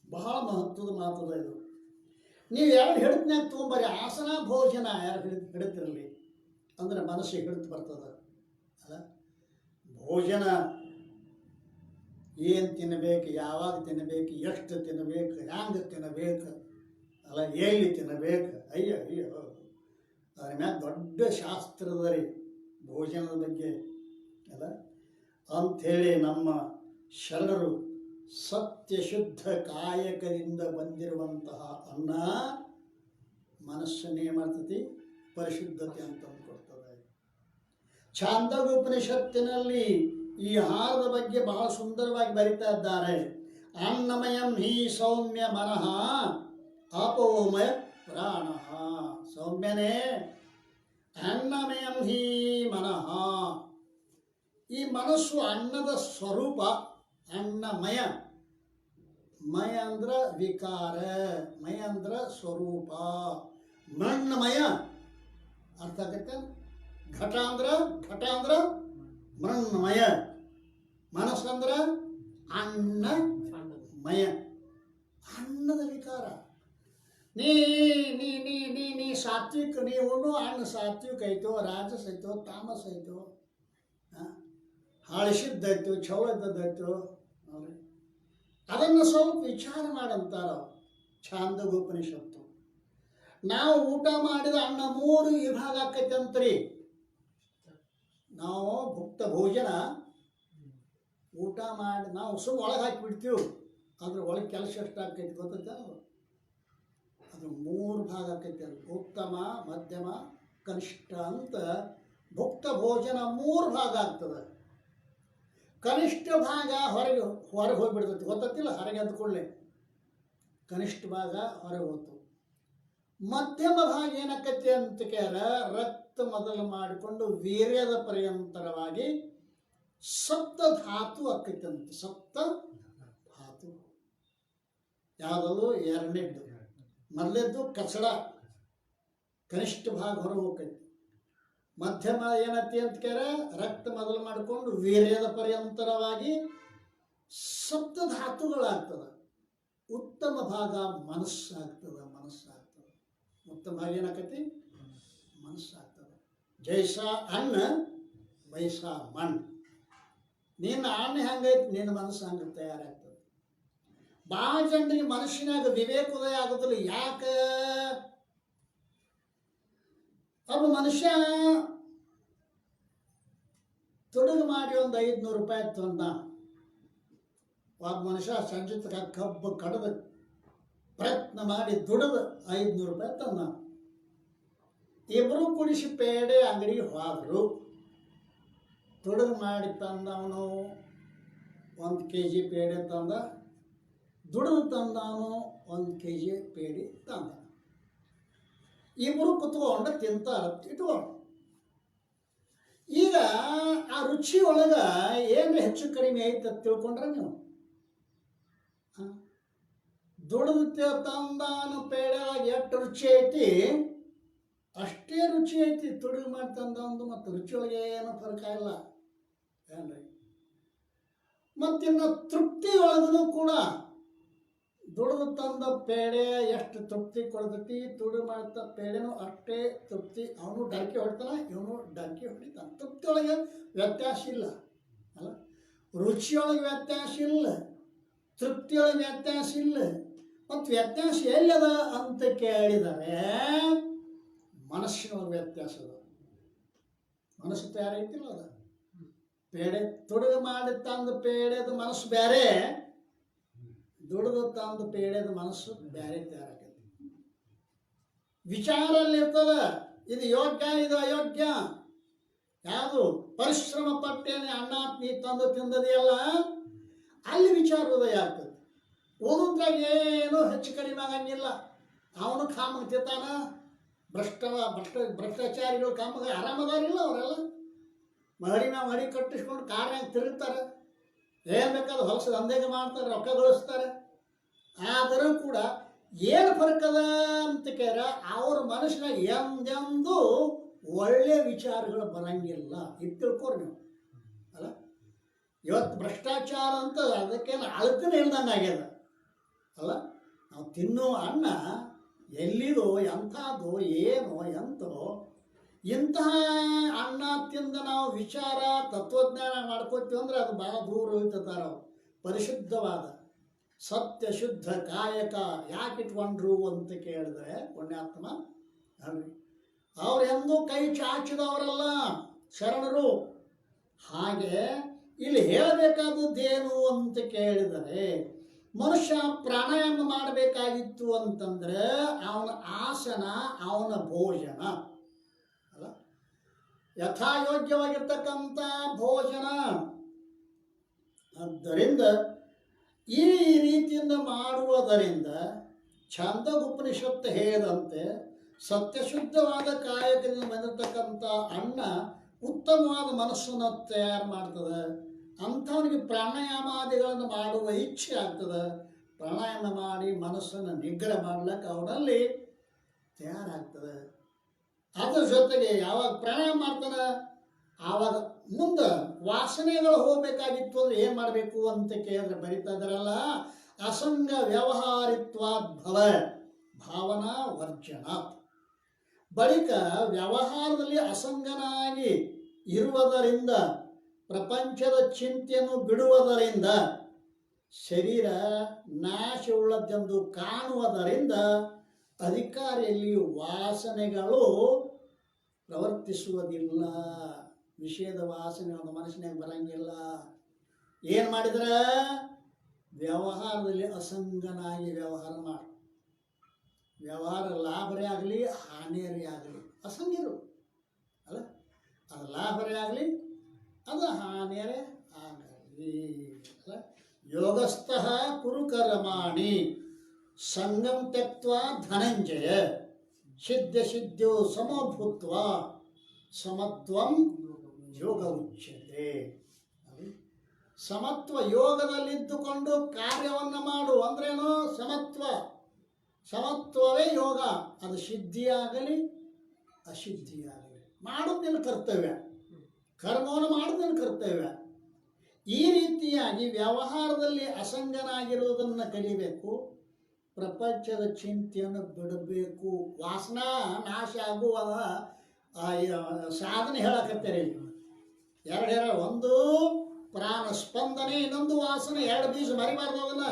S1: ಬಹಳ ಮಹತ್ವದ ಮಾತದ ಇದು. ನೀವು 2 ಹಿಡಿತನ್ಯಾಗ ತೊಗೊಂಬರಿ. ಆಸನ ಭೋಜನ 2 ಹಿಡಿತಿರಲಿ ಅಂದ್ರೆ ಮನಸ್ಸಿಗೆ ಹಿಡಿತು ಬರ್ತದ ಅಲ್ಲ. ಭೋಜನ ಏನು ತಿನ್ನಬೇಕು, ಯಾವಾಗ ತಿನ್ನಬೇಕು, ಎಷ್ಟು ತಿನ್ನಬೇಕು, ಹ್ಯಾಂಗೆ ತಿನ್ನಬೇಕು ಅಲ್ಲ, ಎಲ್ಲಿ ತಿನ್ನಬೇಕು. ಅಯ್ಯೋ ಅದ್ರ ಮ್ಯಾಗ ದೊಡ್ಡ ಶಾಸ್ತ್ರದ ರೀ ಭೋಜನದ ಬಗ್ಗೆ ಅಲ್ಲ. ಅಂಥೇಳಿ ನಮ್ಮ ಶರಣರು ಸತ್ಯಶುದ್ಧ ಕಾಯಕದಿಂದ ಬಂದಿರುವಂತಹ ಅನ್ನ ಮನಸ್ಸನ್ನೇ ಮಾಡ್ತತಿ ಪರಿಶುದ್ಧತೆ ಅಂತ ಕೊಡ್ತದೆ. ಛಾಂದೋಗ್ಯೋಪನಿಷತ್ತಿನಲ್ಲಿ ಈ ಆಹಾರದ ಬಗ್ಗೆ ಬಹಳ ಸುಂದರವಾಗಿ ಬರಿತಾ ಇದ್ದಾರೆ. ಅನ್ನಮಯಂ ಹಿ ಸೌಮ್ಯ ಮನಃ ಅಪೋಮಯ ಪ್ರಾಣ. ಸೌಮ್ಯನೇ ಅನ್ನಮಯಂ ಹಿ ಮನಃ. ಈ ಮನಸ್ಸು ಅನ್ನದ ಸ್ವರೂಪ. ಅನ್ನಮಯ, ಮಯ ಅಂದ್ರ ವಿಕಾರ, ಮಯ ಅಂದ್ರ ಸ್ವರೂಪ. ಮಣ್ಣಮಯ ಅರ್ಥ ಆಗತ್ತೆ. ಘಟ ಅಂದ್ರ ಮಣ್ಣಮಯ. ಮನಸ್ಸಂದ್ರ ಅನ್ನಮಯ, ಅನ್ನದ ವಿಕಾರ. ನೀ ಸಾತ್ವಿಕ, ನೀ ಉಣ್ಣು ಅನ್ನ ಸಾತ್ವಿಕ ಐತೋ, ರಾಜಸ್ ಐತೋ, ತಾಮಸ್ ಐತೋ, ಹಳಸಿದ್ದೈತು, ಚೌಳದ್ದೈತು, ಅದನ್ನು ಸ್ವಲ್ಪ ವಿಚಾರ ಮಾಡಂತಾರ ಛಾಂದೋಗ್ಯೋಪನಿಷತ್ತು. ನಾವು ಊಟ ಮಾಡಿದ ಅನ್ನ 3 ವಿಭಾಗ ಆಕೈತೆ ಅಂತ್ರಿ. ನಾವು ಭುಕ್ತ ಭೋಜನ ಊಟ ಮಾಡಿ ನಾವು ಸುಮ್ಮ ಒಳಗೆ ಹಾಕಿಬಿಡ್ತೀವಿ. ಅದ್ರ ಒಳಗೆ ಕೆಲಸ ಎಷ್ಟು ಆಕೈತಿ ಗೊತ್ತೈತೆ? ಅದು 3 ಭಾಗ ಆಕೈತಿ. ಅದು ಉತ್ತಮ, ಮಧ್ಯಮ, ಕನಿಷ್ಠ ಅಂತ ಭುಕ್ತ ಭೋಜನ 3 ಭಾಗ ಆಗ್ತದೆ. ಕನಿಷ್ಠ ಭಾಗ ಹೊರಗೆ ಹೋಗಿಬಿಡ್ತೈತಿ, ಗೊತ್ತಿಲ್ಲ. ಹೊರಗೆ ಅಂದ್ಕೊಳ್ಳೆ ಕನಿಷ್ಠ ಭಾಗ ಹೊರಗೆ ಹೋಗ್ತು. ಮಧ್ಯಮ ಭಾಗ ಏನಕ್ಕತಿ ಅಂತ ಕೇಳ ರಕ್ತ ಮೊದಲು ಮಾಡಿಕೊಂಡು ವೀರ್ಯದ ಪರ್ಯಂತರವಾಗಿ ಸಪ್ತ ಧಾತು ಅಕ್ಕೈತಿ ಅಂತ. ಸಪ್ತ ಧಾತು ಯಾವುದದು? ಎರಡನೇದ್ದು. ಮೊದಲೇದ್ದು ಕಚಡ, ಕನಿಷ್ಠ ಭಾಗ ಹೊರ ಹೋಗ್ತೈತಿ. ಮಧ್ಯಮ ಏನತಿ ಅಂತ ಕೇಳ ರಕ್ತ ಮೊದಲು ಮಾಡಿಕೊಂಡು ವೀರ್ಯದ ಪರ್ಯಂತರವಾಗಿ ಸಪ್ತ ಧಾತುಗಳಾಗ್ತದ. ಉತ್ತಮ ಭಾಗ ಮನಸ್ಸಾಗ್ತದ. ಉತ್ತಮ ಭಾಗ ಏನಾಕತಿ? ಮನಸ್ಸಾಗ್ತದ. ಜೈಸ ಅನ್ನ ವೈಸ ಮಣ್. ನಿನ್ನ ಅನ್ನ ಹೆಂಗೈತಿ, ನಿನ್ನ ಮನಸ್ಸು ಹಂಗೆ ತಯಾರಾಗ್ತದೆ. ಭಾಳ ಜನರಿಗೆ ಮನುಷ್ಯನಾಗ ವಿವೇಕೋದಯ ಆಗೋದಿಲ್ಲ. ಯಾಕೆ? ಒಬ್ಬ ಮನುಷ್ಯ ತುಡುಗು ಮಾಡಿ ಒಂದು 500 ರೂಪಾಯಿ ತಂದ. ಒಬ್ಬ ಮನುಷ್ಯ ಸಂಜೆ ತನಕ ಕಬ್ಬು ಕಡಿದು ಪ್ರಯತ್ನ ಮಾಡಿ ದುಡಿದು 500 ರೂಪಾಯಿ ತಂದ. ಇಬ್ಬರು ಕುಡಿಸಿ ಪೇಡೆ ಅಂಗಡಿಗೆ ಹೋದರು. ತುಡುಗು ಮಾಡಿ ತಂದವನು 1 kg ಪೇಡೆ ತಂದ, ದುಡಿದು ತಂದವನು 1 kg ಪೇಡೆ ತಂದ. ಇಬ್ಬರು ಕುತ್ಕೊಂಡು ತಿಂತಾರೆ ಇಟ್ಕೊಂಡು. ಈಗ ಆ ರುಚಿ ಒಳಗೆ ಏನು ಹೆಚ್ಚು ಕಡಿಮೆ ಐತೆ ಅಂತ ತಿಳ್ಕೊಂಡ್ರೆ ನೀವು, ದುಡಿದು ತಂದಾನು ಪೇಡೆಯಾಗಿ ಎಷ್ಟು ರುಚಿ ಐತಿ ಅಷ್ಟೇ ರುಚಿ ಐತಿ. ತುಡುಗು ಮಾಡಿ ತಂದವಂದು ಮತ್ತು ರುಚಿ ಒಳಗೆ ಏನೂ ಫರ್ಕ ಇಲ್ಲ ಏನ್ರಿ. ಮತ್ತಿನ್ನು ತೃಪ್ತಿ ಒಳಗೂ ಕೂಡ ದುಡಿದು ತಂದ ಪೇಡೆ ಎಷ್ಟು ತೃಪ್ತಿ ಕೊಡ್ತೈತಿ, ತುಡುಗು ಮಾಡ್ತ ಪೇಡೆನೂ ಅಷ್ಟೇ ತೃಪ್ತಿ. ಅವನು ಡರ್ಕಿ ಹೊಡಿತಾನ, ಇವನು ಡರ್ಕಿ ಹೊಡಿತಾನೆ. ತೃಪ್ತಿ ಒಳಗೆ ವ್ಯತ್ಯಾಸ ಇಲ್ಲ ಅಲ್ಲ, ರುಚಿಯೊಳಗೆ ವ್ಯತ್ಯಾಸ ಇಲ್ಲ, ತೃಪ್ತಿಯೊಳಗೆ ವ್ಯತ್ಯಾಸ ಇಲ್ಲ. ಮತ್ತು ವ್ಯತ್ಯಾಸ ಎಲ್ಲದ ಅಂತ ಕೇಳಿದರೆ ಮನಸ್ಸಿನೊಳಗೆ ವ್ಯತ್ಯಾಸ ಅದ. ಮನಸ್ಸು ತಯಾರೈತಿಲ್ಲ ಅದ. ಪೇಡೆ ತುಡುಗು ಮಾಡಿ ತಂದು ಪೇಡೆದು ಮನಸ್ಸು ಬೇರೆ, ದುಡಿದು ತಂದು ಪೇಡೆದ ಮನಸ್ಸು ಬೇರೆ ತಯಾರಾಗೈತಿ. ವಿಚಾರಲ್ಲಿರ್ತದ, ಇದು ಯೋಗ್ಯ ಇದು ಅಯೋಗ್ಯ. ಯಾವುದು ಪರಿಶ್ರಮ ಪಟ್ಟೇನೆ ಅನ್ನ ನೀ ತಂದು ತಿಂದದೆಯಲ್ಲ, ಅಲ್ಲಿ ವಿಚಾರ ಉದಯ ಆಗ್ತದೆ. ಓದುದ್ರಾಗ ಏನೂ ಹೆಚ್ಚು ಕಡಿಮೆ ಆಗಂಗಿಲ್ಲ. ಅವನು ಕಾಮಗೆ ತಿಂತಾನ. ಭ್ರಷ್ಟಾಚಾರಿಗಳು ಕಾಮಗೆ ಆರಾಮದಾರಿಲ್ಲ. ಅವರೆಲ್ಲ ಮಹಡಿ ನಾವು ಮಹಡಿ ಕಟ್ಟಿಸ್ಕೊಂಡು ಕಾರ್ನಾಗ ತಿರುಗ್ತಾರೆ, ಏನು ಬೇಕಾದ ಹೊಲಸು ದಂಧೆಗೆ ಮಾಡ್ತಾರೆ, ರೊಕ್ಕ ಗಳಿಸ್ತಾರೆ. ಆದರೂ ಕೂಡ ಏನು ಫರ್ಕದ ಅಂತ ಕೇಳ ಅವ್ರ ಮನುಷ್ಯನಾಗ ಎಂದೆಂದೂ ಒಳ್ಳೆ ವಿಚಾರಗಳು ಬರಂಗಿಲ್ಲ. ಇದು ತಿಳ್ಕೊರಿ ನೀವು ಅಲ್ಲ. ಇವತ್ತು ಭ್ರಷ್ಟಾಚಾರ ಅಂತ ಅದಕ್ಕೇನು ಅಳಕನೇ ಇಲ್ದಂಗೆ ಆಗ್ಯದ ಅಲ್ಲ. ನಾವು ತಿನ್ನೋ ಅನ್ನ ಎಲ್ಲಿದೋ, ಎಂಥದ್ದು, ಏನೋ ಎಂತೋ, ಇಂತಹ ಅನ್ನ ತಿಂದ ನಾವು ವಿಚಾರ ತತ್ವಜ್ಞಾನ ಮಾಡ್ಕೋತೀವಿ ಅಂದರೆ ಅದು ಭಾಳ ದೂರ ಹೋಗ್ತದಾರ. ಪರಿಶುದ್ಧವಾದ ಸತ್ಯ ಶುದ್ಧ ಕಾಯಕ ಯಾಕೆ ಇಟ್ಕೊಂಡ್ರು ಅಂತ ಕೇಳಿದ್ರೆ ಪುಣ್ಯಾತ್ಮ ಅಲ್ರಿ, ಅವ್ರು ಎಂದೂ ಕೈ ಚಾಚಿದವರಲ್ಲ ಶರಣರು. ಹಾಗೆ ಇಲ್ಲಿ ಹೇಳಬೇಕಾದದ್ದೇನು ಅಂತ ಕೇಳಿದರೆ, ಮನುಷ್ಯ ಪ್ರಾಣಾಯಾಮ ಮಾಡಬೇಕಾಗಿತ್ತು ಅಂತಂದ್ರೆ ಅವನ ಆಸನ, ಅವನ ಭೋಜನ ಅಲ್ಲ, ಯಥಾಯೋಗ್ಯವಾಗಿರ್ತಕ್ಕಂಥ ಭೋಜನ. ಆದ್ದರಿಂದ ಈ ರೀತಿಯಿಂದ ಮಾಡುವುದರಿಂದ ಛಾಂದೋಪನಿಷತ್ತು ಹೇಳಿದಂತೆ ಸತ್ಯಶುದ್ಧವಾದ ಕಾಯಕದಿಂದ ಬಂದಿರತಕ್ಕಂಥ ಅನ್ನ ಉತ್ತಮವಾದ ಮನಸ್ಸನ್ನು ತಯಾರು ಮಾಡ್ತದೆ. ಅಂಥವನಿಗೆ ಪ್ರಾಣಾಯಾಮಾದಿಗಳನ್ನು ಮಾಡುವ ಇಚ್ಛೆ ಆಗ್ತದೆ. ಪ್ರಾಣಾಯಾಮ ಮಾಡಿ ಮನಸ್ಸನ್ನು ನಿಗ್ರಹ ಮಾಡ್ಲಿಕ್ಕೆ ಅವನಲ್ಲಿ ತಯಾರಾಗ್ತದೆ. ಅದ್ರ ಜೊತೆಗೆ ಯಾವಾಗ ಪ್ರಾಣಾಯಾಮ ಮಾಡ್ತಾನೆ ಆವಾಗ ಮುಂದೆ ವಾಸನೆಗಳು ಹೋಗಬೇಕಾಗಿತ್ತು ಅಂದರೆ ಏನು ಮಾಡಬೇಕು ಅಂತ ಕೇಳಿದ್ರೆ ಬರಿತಾ ಇದ್ದಾರಲ್ಲ, ಅಸಂಗ ವ್ಯವಹಾರಿತ್ವಾದ್ಭವ ಭಾವನಾ ವರ್ಜನ. ಬಳಿಕ ವ್ಯವಹಾರದಲ್ಲಿ ಅಸಂಗನಾಗಿ ಇರುವುದರಿಂದ, ಪ್ರಪಂಚದ ಚಿಂತೆಯನ್ನು ಬಿಡುವುದರಿಂದ, ಶರೀರ ನಾಶವುಳ್ಳದ್ದೆಂದು ಕಾಣುವುದರಿಂದ ಅಧಿಕಾರಿಯಲ್ಲಿ ವಾಸನೆಗಳು ಪ್ರವರ್ತಿಸುವುದಿಲ್ಲ. ವಿಷಯದ ವಾಸನೆ ಒಂದು ಮನಸ್ಸಿನಾಗ ಬರಂಗಿಲ್ಲ. ಏನು ಮಾಡಿದ್ರೆ ವ್ಯವಹಾರದಲ್ಲಿ ಅಸಂಗನಾಗಿ ವ್ಯವಹಾರ ಮಾಡಿ, ವ್ಯವಹಾರ ಲಾಭರೇ ಆಗಲಿ ಹಾನಿಯರೇ ಆಗಲಿ ಅಸಂಗಿರು ಅಲ್ಲ, ಅದು ಲಾಭರೇ ಆಗಲಿ ಅದು ಹಾನಿಯರೇ ಆಗಲಿ ಅಲ್ಲ. ಯೋಗಸ್ಥಃ ಕುರು ಕರ್ಮಾಣಿ ಸಂಗಂ ತ್ಯಕ್ತ್ವಾ ಧನಂಜಯ. ಸಿದ್ಧ ಸಿದ್ಧೋ ಸಮಭೂತ್ವ ಸಮತ್ವಂ ಯೋಗ ಉಚ್ಯತೆ. ಸಮತ್ವ ಯೋಗದಲ್ಲಿದ್ದುಕೊಂಡು ಕಾರ್ಯವನ್ನು ಮಾಡು ಅಂದ್ರೇನು? ಸಮತ್ವ. ಸಮತ್ವವೇ ಯೋಗ. ಅದು ಸಿದ್ಧಿಯಾಗಲಿ ಅಸಿದ್ಧಿಯಾಗಲಿ ಮಾಡೋದು ನಿನ್ನ ಕರ್ತವ್ಯ, ಕರ್ಮವನ್ನು ಮಾಡೋದು ನಿನ್ನ ಕರ್ತವ್ಯ. ಈ ರೀತಿಯಾಗಿ ವ್ಯವಹಾರದಲ್ಲಿ ಅಸಂಗನಾಗಿರುವುದನ್ನು ಕಲಿಬೇಕು. ಪ್ರಪಂಚದ ಚಿಂತೆಯನ್ನು ಬಿಡಬೇಕು. ವಾಸನಾ ನಾಶ ಆಗುವ ಸಾಧನೆ ಹೇಳಕತ್ತಾರೆ. ಎರಡು ಒಂದು ಪ್ರಾಣ ಸ್ಪಂದನೆ, ಇನ್ನೊಂದು ವಾಸನೆ. ಎರಡು ಬೀಜ ಮರಿಬಾರ್ದು ಅದನ್ನ.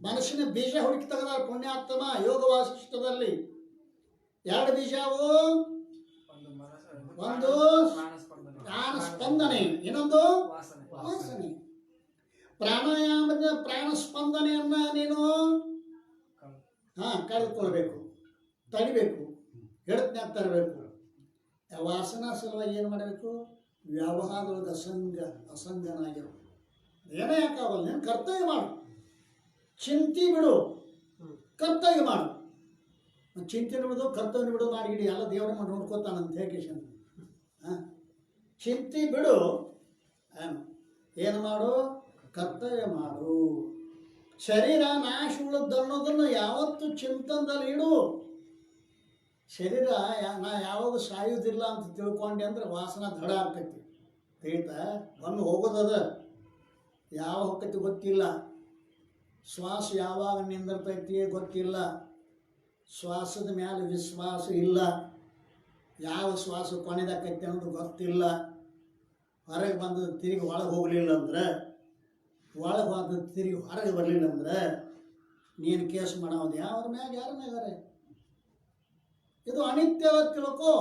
S1: ಮನಸ್ಸಿನ ಬೀಜ ಹುಡುಕಿ ತೆಗೆದ ಪುಣ್ಯಾತ್ಮ ಯೋಗ ವಾಸಿಷ್ಠದಲ್ಲಿ. ಎರಡು ಬೀಜ ಅವು, ಒಂದು ಪ್ರಾಣ ಸ್ಪಂದನೆ, ಇನ್ನೊಂದು ವಾಸನೆ. ಪ್ರಾಣಾಯಾಮದ ಪ್ರಾಣ ಸ್ಪಂದನೆಯನ್ನ ನೀನು ಕಳೆದುಕೊಳ್ಬೇಕು, ತಡಿಬೇಕು, ಹಿಡಿತನ್ಯಾಗ ತರಬೇಕು. ವಾಸನಾ ಸಲುವಾಗಿ ಏನು ಮಾಡಬೇಕು? ವ್ಯವಹಾರದೊಳಗೆ ಅಸಂಗನಾಗಿರು. ಏನೇ ಯಾಕಾಗಲ್ಲ, ನೀನು ಕರ್ತವ್ಯ ಮಾಡು. ಚಿಂತೆ ಬಿಡು, ಕರ್ತವ್ಯ ಮಾಡು. ಚಿಂತೆ ಬಿಡು, ಕರ್ತವ್ಯ ಬಿಡು ಮಾಡಿಗಿಡಿ ಎಲ್ಲ ದೇವರನ್ನ ನೋಡ್ಕೋತಾನಂತ ಹೇಗೆ. ಚಿಂತೆ ಬಿಡು, ಏನು ಮಾಡು? ಕರ್ತವ್ಯ ಮಾಡು. ಶರೀರ ನಾಶ ಉಳಿದು ಅನ್ನೋದನ್ನು ಯಾವತ್ತು ಚಿಂತನದಲ್ಲಿ ಇಡು. ಶರೀರ ನಾ ಯಾವಾಗ ಸಾಯುವುದಿಲ್ಲ ಅಂತ ತಿಳ್ಕೊಂಡೆ ಅಂದ್ರೆ ವಾಸನ ದಡ ಆಗ್ತೈತಿ. ತಿಳಿತಾ? ಒಮ್ಮೆ ಹೋಗೋದದ, ಯಾವ ಹೊಕ್ಕತಿ ಗೊತ್ತಿಲ್ಲ. ಶ್ವಾಸ ಯಾವಾಗ ನಿಂದಿರ್ತೈತಿ ಗೊತ್ತಿಲ್ಲ. ಶ್ವಾಸದ ಮೇಲೆ ವಿಶ್ವಾಸ ಇಲ್ಲ. ಯಾವ ಶ್ವಾಸ ಕೊನೆದಾಕೈತಿ ಅನ್ನೋದು ಗೊತ್ತಿಲ್ಲ. ಹೊರಗೆ ಬಂದು ತಿರುಗಿ ಒಳಗೆ ಹೋಗಲಿಲ್ಲ ಅಂದ್ರೆ, ಒಳಗೆ ಬಂದು ತಿರುಗಿ ಹೊರಗೆ ಬರಲಿಲ್ಲ ಅಂದ್ರೆ ನೀನು ಕೇಸ್ ಮಾಡೋದು ಯಾವ್ರ ಮ್ಯಾಗ? ಯಾರ ಮ್ಯಾಗಾರೆ? ಇದು ಅನಿತ್ಯವ ತಿಳ್ಕೋ.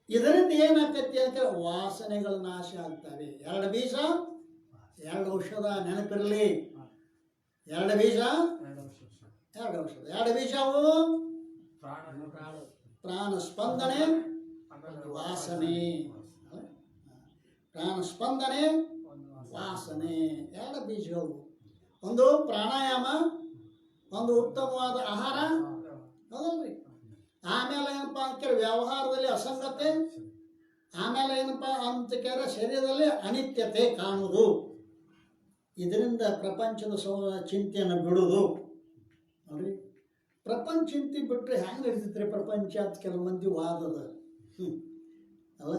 S1: ಇದರಿಂದ ಏನಾಗ್ತೈತಿ ಅಂತ ವಾಸನೆಗಳು ನಾಶ ಆಗ್ತವೆ. ಎರಡು ಬೀಜ ಎರಡು ಔಷಧ, ನೆನಪಿರಲಿ. ಎರಡು ಬೀಜ ಎರಡು ಔಷಧ. ಎರಡು ಬೀಜ ಅವು ಪ್ರಾಣ ಸ್ಪಂದನೆ, ವಾಸನೆ. ಪ್ರಾಣ ಸ್ಪಂದನೆ, ವಾಸನೆ, ಎರಡು ಬೀಜಗಳು. ಒಂದು ಪ್ರಾಣಾಯಾಮ, ಒಂದು ಉತ್ತಮವಾದ ಆಹಾರ, ಹೌದಲ್ರಿ? ಆಮೇಲೆ ಏನಪ್ಪ ಅಂತ ವ್ಯವಹಾರದಲ್ಲಿ ಅಸಂಗತೆ, ಆಮೇಲೆ ಏನಪ್ಪ ಅಂತ ಶರೀರದಲ್ಲಿ ಅನಿತ್ಯತೆ ಕಾಣುವುದು. ಇದರಿಂದ ಪ್ರಪಂಚದ ಚಿಂತೆಯನ್ನು ಬಿಡುವುದು. ನೋಡ್ರಿ, ಪ್ರಪಂಚ ಚಿಂತೆ ಬಿಟ್ಟರೆ ಹೆಂಗೆ ನಡೀತೈತ್ರಿ ಪ್ರಪಂಚ ಅಂತ ಕೆಲವು ಮಂದಿ ವಾದದ. ಅಲ್ಲ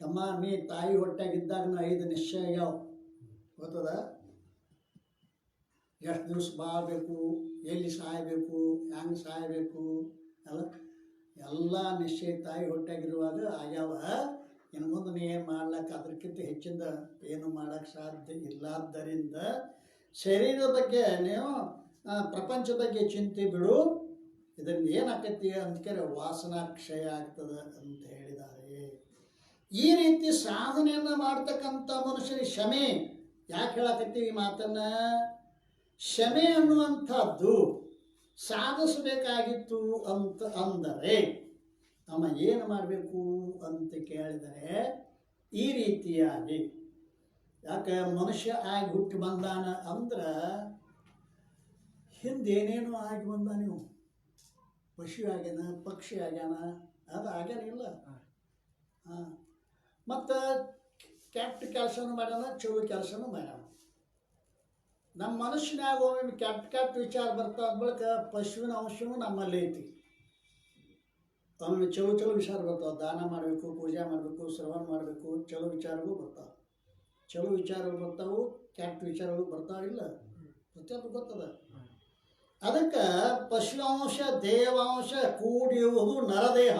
S1: ತಮ್ಮ, ನೀ ತಾಯಿ ಹೊಟ್ಟೆಗಿದ್ದಾಗ 5 ನಿಶ್ಚಯ ಆಗ್ಯಾವ, ಗೊತ್ತದ? ಎಷ್ಟು ದಿವಸ ಬಾಳಬೇಕು, ಎಲ್ಲಿ ಸಾಯಬೇಕು, ಹೆಂಗೆ ಸಾಯಬೇಕು, ಅಲ್ಲ ಎಲ್ಲ ನಿಶ್ಚಯ ತಾಯಿ ಹೊಟ್ಟೆಗಿರುವಾಗ ಆಗ್ಯಾವ. ಇನ್ನು ಮುಂದೆ ನೀ ಏನು ಮಾಡ್ಲಿಕ್ಕೆ ಅದಕ್ಕಿಂತ ಹೆಚ್ಚಿಂದ ಏನು ಮಾಡೋಕ್ಕೆ ಸಾಧ್ಯ ಇಲ್ಲಾದ್ದರಿಂದ ಶರೀರದ ಬಗ್ಗೆ ನೀವು ಪ್ರಪಂಚದ ಬಗ್ಗೆ ಚಿಂತೆ ಬಿಡು. ಇದರಿಂದ ಏನಾಗ್ತೈತಿ ಅಂತ ವಾಸನಾ ಕ್ಷಯ ಆಗ್ತದೆ ಅಂತ ಹೇಳಿದ್ದಾರೆ. ಈ ರೀತಿ ಸಾಧನೆಯನ್ನು ಮಾಡ್ತಕ್ಕಂಥ ಮನುಷ್ಯನಿಗೆ ಕ್ಷಮೆ ಯಾಕೆ ಹೇಳಕತ್ತೀವಿ ಈ ಮಾತನ್ನ? ಕ್ಷಮೆ ಅನ್ನುವಂಥದ್ದು ಸಾಧಿಸಬೇಕಾಗಿತ್ತು ಅಂತ ಅಂದರೆ ಅವ ಏನು ಮಾಡಬೇಕು ಅಂತ ಕೇಳಿದರೆ ಈ ರೀತಿಯಾಗಿ, ಯಾಕೆ ಮನುಷ್ಯ ಆಗಿ ಹುಟ್ಟಿ ಬಂದಾನ ಅಂದ್ರೆ ಹಿಂದೇನೇನು ಆಗಿ ಬಂದ. ನೀವು ಪಶು ಆಗ್ಯಾನ, ಪಕ್ಷಿ ಆಗ್ಯಾನ, ಅದು ಆಗ್ಯಾನಿಲ್ಲ. ಮತ್ತು ಕೆಟ್ಟ ಕೆಲಸನೂ ಮಾಡ್ಯಾನ, ಚಲೋ ಕೆಲಸನೂ ಮಾಡ್ಯಾನ. ನಮ್ಮ ಮನುಷ್ಯನಾಗ ಒಮ್ಮೆ ಕೆಟ್ಟ ವಿಚಾರ ಬರ್ತಾ ಬಳಿಕ ಪಶುವಿನ ಅಂಶವೂ ನಮ್ಮಲ್ಲಿ ಐತಿ. ಒಮ್ಮೆ ಚಲೋ ವಿಚಾರ ಬರ್ತಾವೆ. ದಾನ ಮಾಡಬೇಕು, ಪೂಜೆ ಮಾಡಬೇಕು, ಶ್ರವಣ ಮಾಡಬೇಕು, ಚಲೋ ವಿಚಾರಗಳು ಬರ್ತಾವೆ. ಚಲೋ ವಿಚಾರಗಳು ಬರ್ತಾವೆ, ಕೆಟ್ಟ ವಿಚಾರಗಳು ಬರ್ತಾವಿಲ್ಲ, ಪ್ರತಿಯೊಂದು ಗೊತ್ತದ. ಅದಕ್ಕೆ ಪಶುವಂಶ ದೇವಾಂಶ ಕೂಡಿರುವುದು ನರದೇಹ.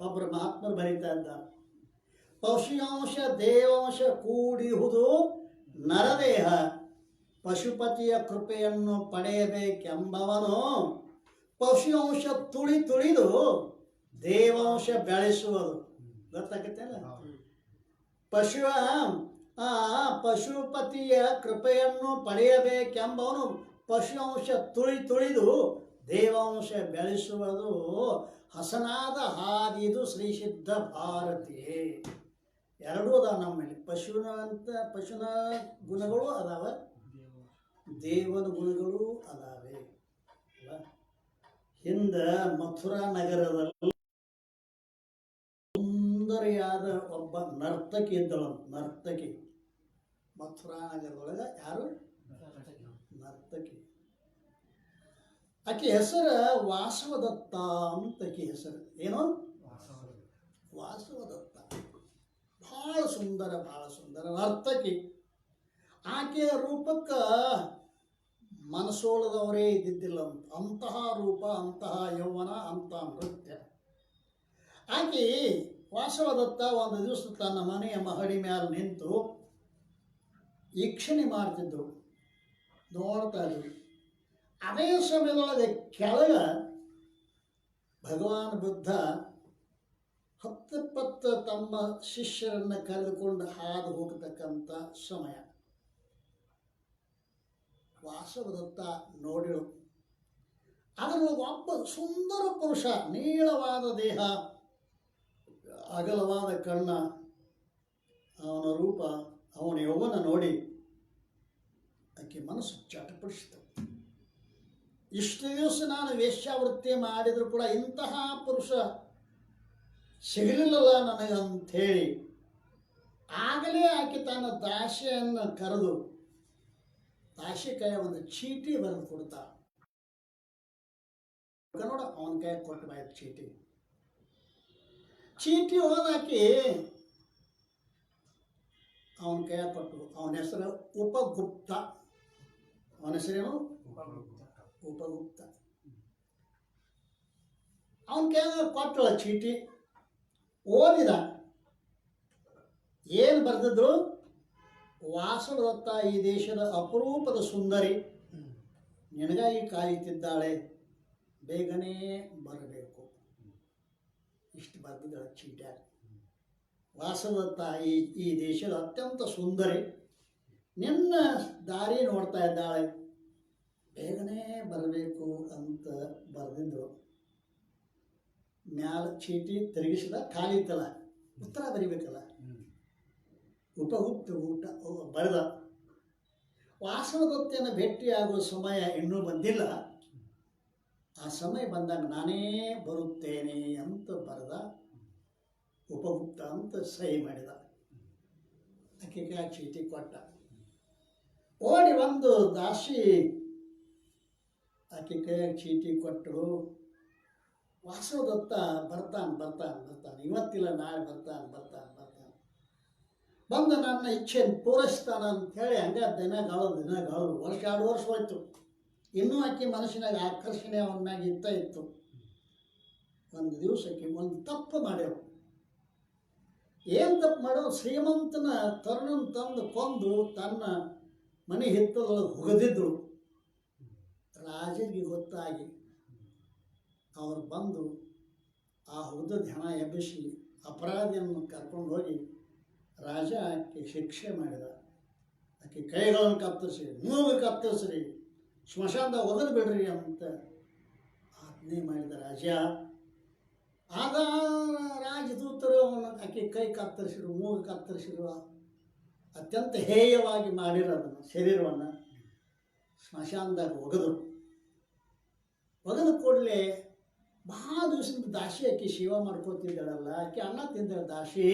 S1: ಒಬ್ಬರು ಮಹಾತ್ಮರು ಬರೀತಾ ಇದ್ದಾರೆ, ಪಶುವಂಶ ದೇವಾಂಶ ಕೂಡಿರುವುದು ನರದೇಹ. ಪಶುಪತಿಯ ಕೃಪೆಯನ್ನು ಪಡೆಯಬೇಕೆಂಬವನು ಪಶುವಂಶ ತುಳಿದು ದೇವಾಂಶ ಬೆಳೆಸುವುದು. ಗೊತ್ತಾಗತ್ತಲ್ಲ? ಪಶುಪತಿಯ ಕೃಪೆಯನ್ನು ಪಡೆಯಬೇಕೆಂಬವನು ಪಶುವಂಶ ತುಳಿದು ದೇವಾಂಶ ಬೆಳೆಸುವುದು ಹಸನಾದ ಹಾದಿದು ಶ್ರೀ ಸಿದ್ಧ ಭಾರತಿಯೇ. ಎರಡೂ ಅದಾವ ನಮ್ಮಲ್ಲಿ. ಪಶುನ ಗುಣಗಳು ಅದಾವ, ದೇವನ ಗುಣಗಳು ಅದಾವೆ. ಹಿಂದ ಮಥುರಾ ನಗರದಲ್ಲಿ ಸುಂದರಿಯಾದ ಒಬ್ಬ ನರ್ತಕಿ ಇದ್ದಳು. ನರ್ತಕಿ ಮಥುರಾ ನಗರದೊಳಗ ಯಾರು? ನರ್ತಕಿ. ಆಕೆ ಹೆಸರು ವಾಸವದತ್ತ ಅಂತ. ಆಕೆ ಹೆಸರು ಏನು? ವಾಸವದತ್ತ. ಭಾಳ ಸುಂದರ, ಭಾಳ ಸುಂದರ ನರ್ತಕಿ. ಆಕೆಯ ರೂಪಕ್ಕೆ ಮನಸೋಳದವರೇ ಇದ್ದಿದ್ದಿಲ್ಲ. ಅಂತಹ ರೂಪ, ಅಂತಹ ಯೌವನ, ಅಂತಹ ನೃತ್ಯ. ಆಕೆ ವಾಸವದತ್ತ ಒಂದು ದಿವಸ ತನ್ನ ಮನೆಯ ಮಹಡಿ ಮ್ಯಾಲ ನಿಂತು ಈಕ್ಷಣೆ ಮಾಡ್ತಿದ್ರು, ನೋಡ್ತಾ ಇದ್ರು. ಅದೇ ಸಮಯದೊಳಗೆ ಕೆಳಗ ಭಗವಾನ್ ಬುದ್ಧ 10-20 ತಮ್ಮ ಶಿಷ್ಯರನ್ನು ಕರೆದುಕೊಂಡು ಹಾದು ಹೋಗತಕ್ಕಂಥ ಸಮಯ. ವಾಸವದತ್ತ ನೋಡಿಳು. ಅದರಲ್ಲಿ ಒಬ್ಬ ಸುಂದರ ಪುರುಷ, ನೀಳವಾದ ದೇಹ, ಅಗಲವಾದ ಕಣ್ಣ, ಅವನ ರೂಪ, ಅವನ ಯೌವನ ನೋಡಿ ಆಕೆ ಮನಸ್ಸು ಚಟಪಡಿಸಿತು. ಇಷ್ಟು ದಿವಸ ನಾನು ವೇಶ್ಯಾವೃತ್ತಿ ಮಾಡಿದರೂ ಕೂಡ ಇಂತಹ ಪುರುಷ ಸಿಗಲಿಲ್ಲಲ್ಲ ನನಗಂಥೇಳಿ ಆಗಲೇ ಆಕೆ ತನ್ನ ದಾಸಿಯನ್ನು ಕರೆದು ದಾಸಿ ಕೈಯ ಒಂದು ಚೀಟಿ ಬರೆದು ಕೊಡ್ತಾ. ನೋಡ, ಅವನ ಕೈ ಕೊಟ್ಟು ಬಾಯ್ತು ಚೀಟಿ ಓದಾಕಿ ಅವನ ಕೈಯ ಕೊಟ್ಟು. ಅವನ ಹೆಸರು ಉಪಗುಪ್ತ. ಅವನ ಹೆಸರೇನು? ಉಪಗುಪ್ತ. ಅವನ ಕೈಯಾಗ ಕೊಟ್ಟಳ ಚೀಟಿ. ಓದಿದ. ಏನು ಬರೆದಿದ್ರು? ವಾಸವದತ್ತ ಈ ದೇಶದ ಅಪರೂಪದ ಸುಂದರಿ, ನಿನಗಾಗಿ ಕಾಯುತ್ತಿದ್ದಾಳೆ, ಬೇಗನೆ ಬರಬೇಕು. ಇಷ್ಟು ಬರೆದಿದ್ದಾಳ ಚೀಟ್ಯಾಗ. ವಾಸವದತ್ತ ಈ ದೇಶದ ಅತ್ಯಂತ ಸುಂದರಿ, ನಿನ್ನ ದಾರಿ ನೋಡ್ತಾ ಇದ್ದಾಳೆ, ಬೇಗನೆ ಬರಬೇಕು ಅಂತ ಬರೆದಿದ್ರು. ಮ್ಯಾಲ ಚೀಟಿ ತಿರುಗಿಸಿದ, ಖಾಲಿ ಇತ್ತಲ್ಲ, ಉತ್ತರ ಬರಿಬೇಕಲ್ಲ. ಉಪಗುಪ್ತ ಬರೆದ. ವಾಸವದತ್ತೆಯನ್ನು ಭೇಟಿಯಾಗುವ ಸಮಯ ಇನ್ನೂ ಬಂದಿಲ್ಲ. ಆ ಸಮಯ ಬಂದಾಗ ನಾನೇ ಬರುತ್ತೇನೆ ಅಂತ ಬರೆದ. ಉಪಗುಪ್ತ ಅಂತ ಸಹಿ ಮಾಡಿದ. ಆಕೆ ಚೀಟಿ ಕೊಟ್ಟ. ಓಡಿ ಒಂದು ದಾಸಿ ಆಕೆ ಕೈಯಾಗ ಚೀಟಿ ಕೊಟ್ಟರು. ವಾಸವದತ್ತ ಬರ್ತಾನೆ, ಇವತ್ತಿಲ್ಲ ನಾಳೆ ಬರ್ತಾನೆ. ಬಂದು ನನ್ನ ಇಚ್ಛೆಯನ್ನು ಪೂರೈಸ್ತಾನ ಅಂಥೇಳಿ ಹಂಗೆ ದಿನಗಳು ವರ್ಷ 2 ವರ್ಷ ಹೋಯ್ತು. ಇನ್ನೂ ಆಕೆ ಮನಸ್ಸಿನಾಗ ಆಕರ್ಷಣೆ ಅವನ ಮ್ಯಾಗ ಇತ್ತು. ಒಂದು ದಿವಸಕ್ಕೆ ಒಂದು ತಪ್ಪು ಮಾಡ್ಯಾವ. ಏನು ತಪ್ಪು ಮಾಡೋ? ಶ್ರೀಮಂತನ ತರುಣನ ತಂದು ಕೊಂದು ತನ್ನ ಮನೆ ಹಿತ್ತಲೊಳಗೆ ಹುಗದಿದ್ರು. ರಾಜರಿಗೆ ಗೊತ್ತಾಗಿ ಅವರು ಬಂದು ಆ ಹುಗದ ಹಣ ಎಬ್ಬಿಸಿ ಅಪರಾಧಿಯನ್ನು ಕರ್ಕೊಂಡು ಹೋಗಿ ರಾಜ ಆಕೆ ಶಿಕ್ಷೆ ಮಾಡಿದ. ಆಕೆ ಕೈಗಳನ್ನು ಕತ್ತರಿಸಿ, ಮೂಗು ಕತ್ತರಿಸ್ರಿ, ಸ್ಮಶಾನದಾಗ ಒಗೆದು ಬಿಡ್ರಿ ಅಂತ ಆಜ್ಞೆ ಮಾಡಿದ ರಾಜ. ಆಗ ರಾಜದೂತರು ಆಕೆ ಕೈ ಕತ್ತರಿಸಿರು, ಮೂಗು ಕತ್ತರಿಸಿರು. ಅತ್ಯಂತ ಹೇಯವಾಗಿ ಮಾಡಿರೋದನ್ನು, ಶರೀರವನ್ನು ಸ್ಮಶಾನದಾಗ ಒಗೆದು ಕೂಡಲೇ ಭಾಳ ದಿವಸದಿಂದ ದಾಸಿ ಆಕೆ ಸೇವಾ ಮಾಡ್ಕೋತಿದ್ದಾಳಲ್ಲ, ಆಕೆ ಅನ್ನ ತಿಂದಳ ದಾಸಿ.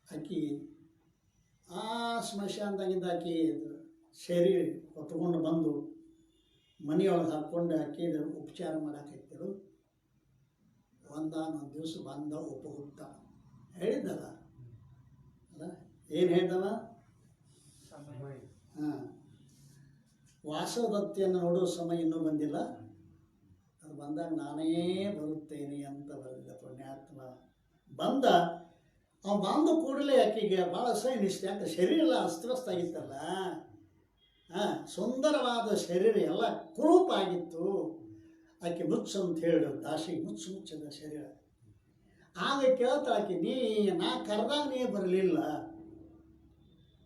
S1: ಆಕೆ ಆ ಸ್ಮಶಾನದಾಗಿಂದ ಆಕೆ ಶರೀರ ಹೊತ್ಕೊಂಡು ಬಂದು ಮನೆಯೊಳಗೆ ಹಾಕ್ಕೊಂಡು ಆಕೆ ಉಪಚಾರ ಮಾಡಾಕೈತಿರು. ಒಂದಾನೊಂದು ದಿವಸ ಬಂದ ಉಪಗುಪ್ತ. ಹೇಳಿದ್ದಲ್ಲ ಅಲ್ಲ, ಏನು ಹೇಳ್ದವ? ಹಾಂ, ವಾಸವದತ್ತೆಯನ್ನು ನೋಡೋ ಸಮಯ ಇನ್ನೂ ಬಂದಿಲ್ಲ, ಅದು ಬಂದಾಗ ನಾನೇ ಬರುತ್ತೇನೆ ಅಂತ ಬರೆದಿದ್ದ ಪುಣ್ಯಾತ್ಮ. ಬಂದ ಕೂಡಲೇ ಆಕೆಗೆ ಭಾಳ ಸೈನಿಸ್ತು. ಯಾಕೆ ಶರೀರ ಎಲ್ಲ ಅಸ್ತವ್ಯಸ್ತ ಆಗಿತ್ತಲ್ಲ, ಸುಂದರವಾದ ಶರೀರ ಎಲ್ಲ ಕುರೂಪಾಗಿತ್ತು. ಆಕೆ ಮುಚ್ಚು ಅಂತ ಹೇಳಿ ದಾಸಿಗೆ ಮುಚ್ಚದ ಶರೀರ. ಆಗ ಕೇಳ್ತಾ ಆಕೆ, ನಾ ಕರೆದಾಗ ನೀ ಬರಲಿಲ್ಲ,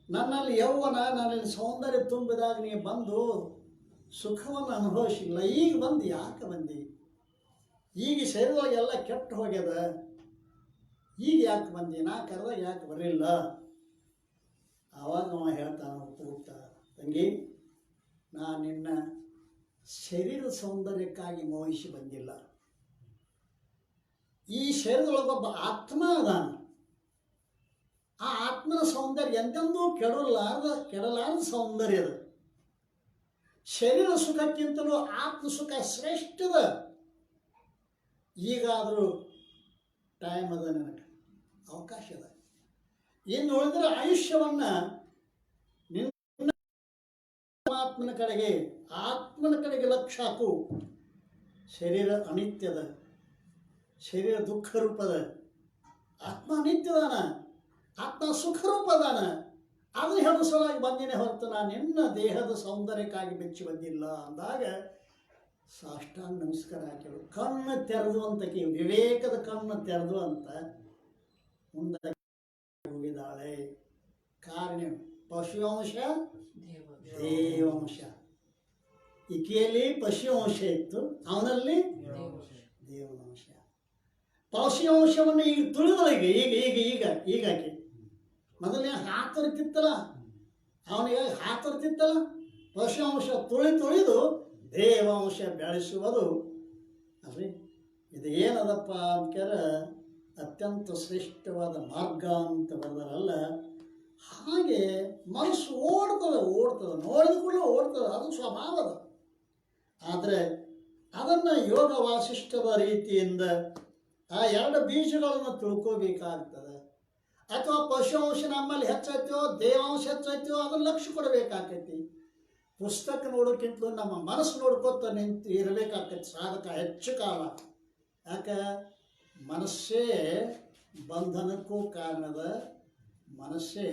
S1: ನನ್ನಲ್ಲಿ ಯೌವನ, ನನ್ನಲ್ಲಿ ಸೌಂದರ್ಯ ತುಂಬಿದಾಗ ನೀ ಬಂದು ಸುಖವನ್ನು ಅನುಭವಿಸಿಲ್ಲ. ಈಗ ಬಂದು ಯಾಕೆ ಬಂದಿ? ಈಗ ಶರೀರದೊಳಗೆಲ್ಲ ಕೆಟ್ಟು ಹೋಗ್ಯದ, ಈಗ ಯಾಕೆ ಬಂದಿ? ನಾ ಕರೆದಾಗ ಯಾಕೆ ಬರಲಿಲ್ಲ? ಆವಾಗ ಅವ ಹೇಳ್ತಾನೆ, ಉಪಗುಪ್ತ, ತಂಗಿ, ನಾ ನಿನ್ನ ಶರೀರದ ಸೌಂದರ್ಯಕ್ಕಾಗಿ ಮೋಹಿಸಿ ಬಂದಿಲ್ಲ. ಈ ಶರೀರದೊಳಗೊಬ್ಬ ಆತ್ಮ ಅದಾನ. ಆ ಆತ್ಮನ ಸೌಂದರ್ಯ ಎಂತೆಂದೂ ಕೆಡಲಾರದ ಸೌಂದರ್ಯ ಅದು. ಶರೀರ ಸುಖಕ್ಕಿಂತಲೂ ಆತ್ಮ ಸುಖ ಶ್ರೇಷ್ಠದ. ಈಗಾದರೂ ಟೈಮ್ ಅದ, ನನಗೆ ಅವಕಾಶ ಅದ. ಇನ್ನು ಉಳಿದ್ರೆ ಆಯುಷ್ಯವನ್ನು ನಿನ್ನ ಆತ್ಮನ ಕಡೆಗೆ ಲಕ್ಷ್ಯ ಹಾಕು. ಶರೀರ ಅನಿತ್ಯದ, ಶರೀರ ದುಃಖ ರೂಪದ, ಆತ್ಮ ಅನಿತ್ಯದಾನ, ಆತ್ಮ ಸುಖ ರೂಪದಾನ. ಅದು ಹೇಳೋ ಸಲುವಾಗಿ ಬಂದಿನೇ ಹೊರತು ನಾನು ನಿನ್ನ ದೇಹದ ಸೌಂದರ್ಯಕ್ಕಾಗಿ ಬೆಚ್ಚಿ ಬಂದಿಲ್ಲ ಅಂದಾಗ ಸಾಷ್ಟಾಂಗ ನಮಸ್ಕಾರ ಹಾಕಿಳು. ಕಣ್ಣು ತೆರೆದು ಅಂತಕ್ಕೆ ವಿವೇಕದ ಕಣ್ಣು ತೆರೆದು ಅಂತ ಮುಂದೆ ಹೋಗಿದ್ದಾಳೆ. ಕಾರಣ ಪಶುವಂಶ ದೇವಂಶ. ಈಕೆಯಲ್ಲಿ ಪಶುವಂಶ ಇತ್ತು, ಅವನಲ್ಲಿ ದೇವವಂಶ. ಪಶುವಂಶವನ್ನು ಈಗ ತುಳಿದೊಳಗೆ ಈಗ ಆಕೆ ಮೊದಲನೇ ಹಾತೊರ್ತಿತ್ತಲ್ಲ, ಅವನಿಗೆ ಹಾತೊರ್ತಿತ್ತಲ್ಲ. ಪಶುವಂಶ ತುಳಿದು ದೇವಾಂಶ ಬೆಳೆಸುವುದು ಅಲ್ರಿ. ಇದು ಏನದಪ್ಪ ಅಂದ್ಕ್ಯಾರ ಅತ್ಯಂತ ಶ್ರೇಷ್ಠವಾದ ಮಾರ್ಗ ಅಂತ ಬರ್ದಾರಲ್ಲ. ಹಾಗೆ ಮನಸ್ಸು ಓಡ್ತದೆ, ನೋಡಿದ ಕೂಡಲೇ ಓಡ್ತದೆ, ಅದು ಸ್ವಭಾವ ಅದು. ಆದರೆ ಅದನ್ನು ಯೋಗ ವಾಸಿಷ್ಠದ ರೀತಿಯಿಂದ ಆ ಎರಡು ಬೀಜಗಳನ್ನು ತಿಳ್ಕೋಬೇಕಾಗ್ತದೆ. ಅಥವಾ ಪಶುವಂಶ ನಮ್ಮಲ್ಲಿ ಹೆಚ್ಚಾಯ್ತೋ ದೇವಾಂಶ ಹೆಚ್ಚಾಯ್ತೋ ಅದನ್ನು ಲಕ್ಷ್ಯ ಕೊಡಬೇಕಾಗ್ತೈತಿ. ಪುಸ್ತಕ ನೋಡೋಕ್ಕಿಂತಲೂ ನಮ್ಮ ಮನಸ್ಸು ನೋಡ್ಕೊತ ನಿಂತು ಇರಬೇಕಾಗ್ತೈತಿ ಸಾಧಕ ಹೆಚ್ಚು ಕಾಲ. ಯಾಕೆ? ಮನಸ್ಸೇ ಬಂಧನಕ್ಕೂ ಕಾರಣದ, ಮನಸ್ಸೇ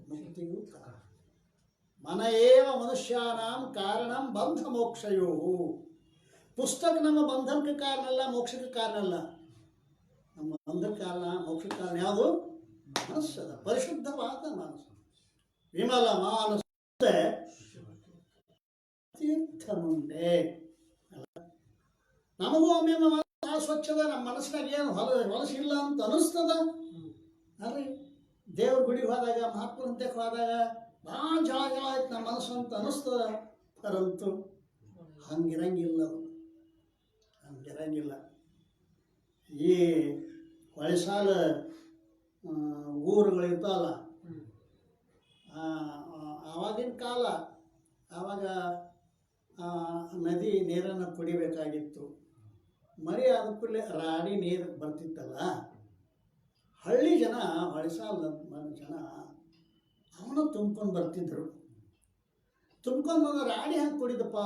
S1: ಮುಕ್ತಿಗೂ ಕಾರಣ. ಮನ ಏವ ಮನುಷ್ಯಾನಾಂ ಕಾರಣಂ ಬಂಧ ಮೋಕ್ಷಯೋ. ಪುಸ್ತಕ ನಮ್ಮ ಬಂಧನಕ್ಕೆ ಕಾರಣ ಅಲ್ಲ, ಮೋಕ್ಷಕ್ಕೆ ಕಾರಣ ಅಲ್ಲ. ನಮ್ಮ ಬಂಧಕ್ಕೆ ಕಾರಣ, ಮೋಕ್ಷಕ್ಕೆ ಕಾರಣ ಯಾವುದು? ಮನಸ್ಸದ ಪರಿಶುದ್ಧವಾದ ಮನಸ್ಸು. ವಿಮಲ ಮಾನಸ ತೀರ್ಥ ಮುಂದೆ. ನಮಗೂ ಒಮ್ಮೆ ಸ್ವಚ್ಛದ, ನಮ್ಮ ಮನಸ್ಸಿನಾಗ ಏನು ಹೊಲಸಿಲ್ಲ ಅಂತ ಅನಿಸ್ತದ ಅಲ್ರಿ. ದೇವ್ರ ಗುಡಿಗೆ ಹೋದಾಗ, ಮಹಾತ್ಮಂತಕ್ಕೆ ಹೋದಾಗ ಭಾಳ ಜಳ ಆಯ್ತು ನಮ್ಮ ಮನಸ್ಸು ಅಂತ ಅನಿಸ್ತದ. ಪರಂತು ಹಂಗಿರಂಗಿಲ್ಲ, ಹಂಗಿರಂಗಿಲ್ಲ. ಈ ಹೊಳೆಸಾಲ ಊರುಗಳಿರ್ತಾವಲ್ಲ, ಆವಾಗಿನ ಕಾಲ, ಆವಾಗ ನದಿ ನೀರನ್ನು ಕುಡಿಬೇಕಾಗಿತ್ತು. ಮರಿ ಆದ ಕೂಡಲೇ ರಾಡಿ ನೀರು ಬರ್ತಿತ್ತಲ್ಲ, ಹಳ್ಳಿ ಜನ, ಹೊಳೆಸಾಲ ಜನ ಅವನು ತುಂಬ್ಕೊಂಡು ಬರ್ತಿದ್ರು. ತುಂಬ್ಕೊಂಡು ಬಂದು ರಾಡಿ ಹಂಗೆ ಕುಡಿದಪ್ಪ,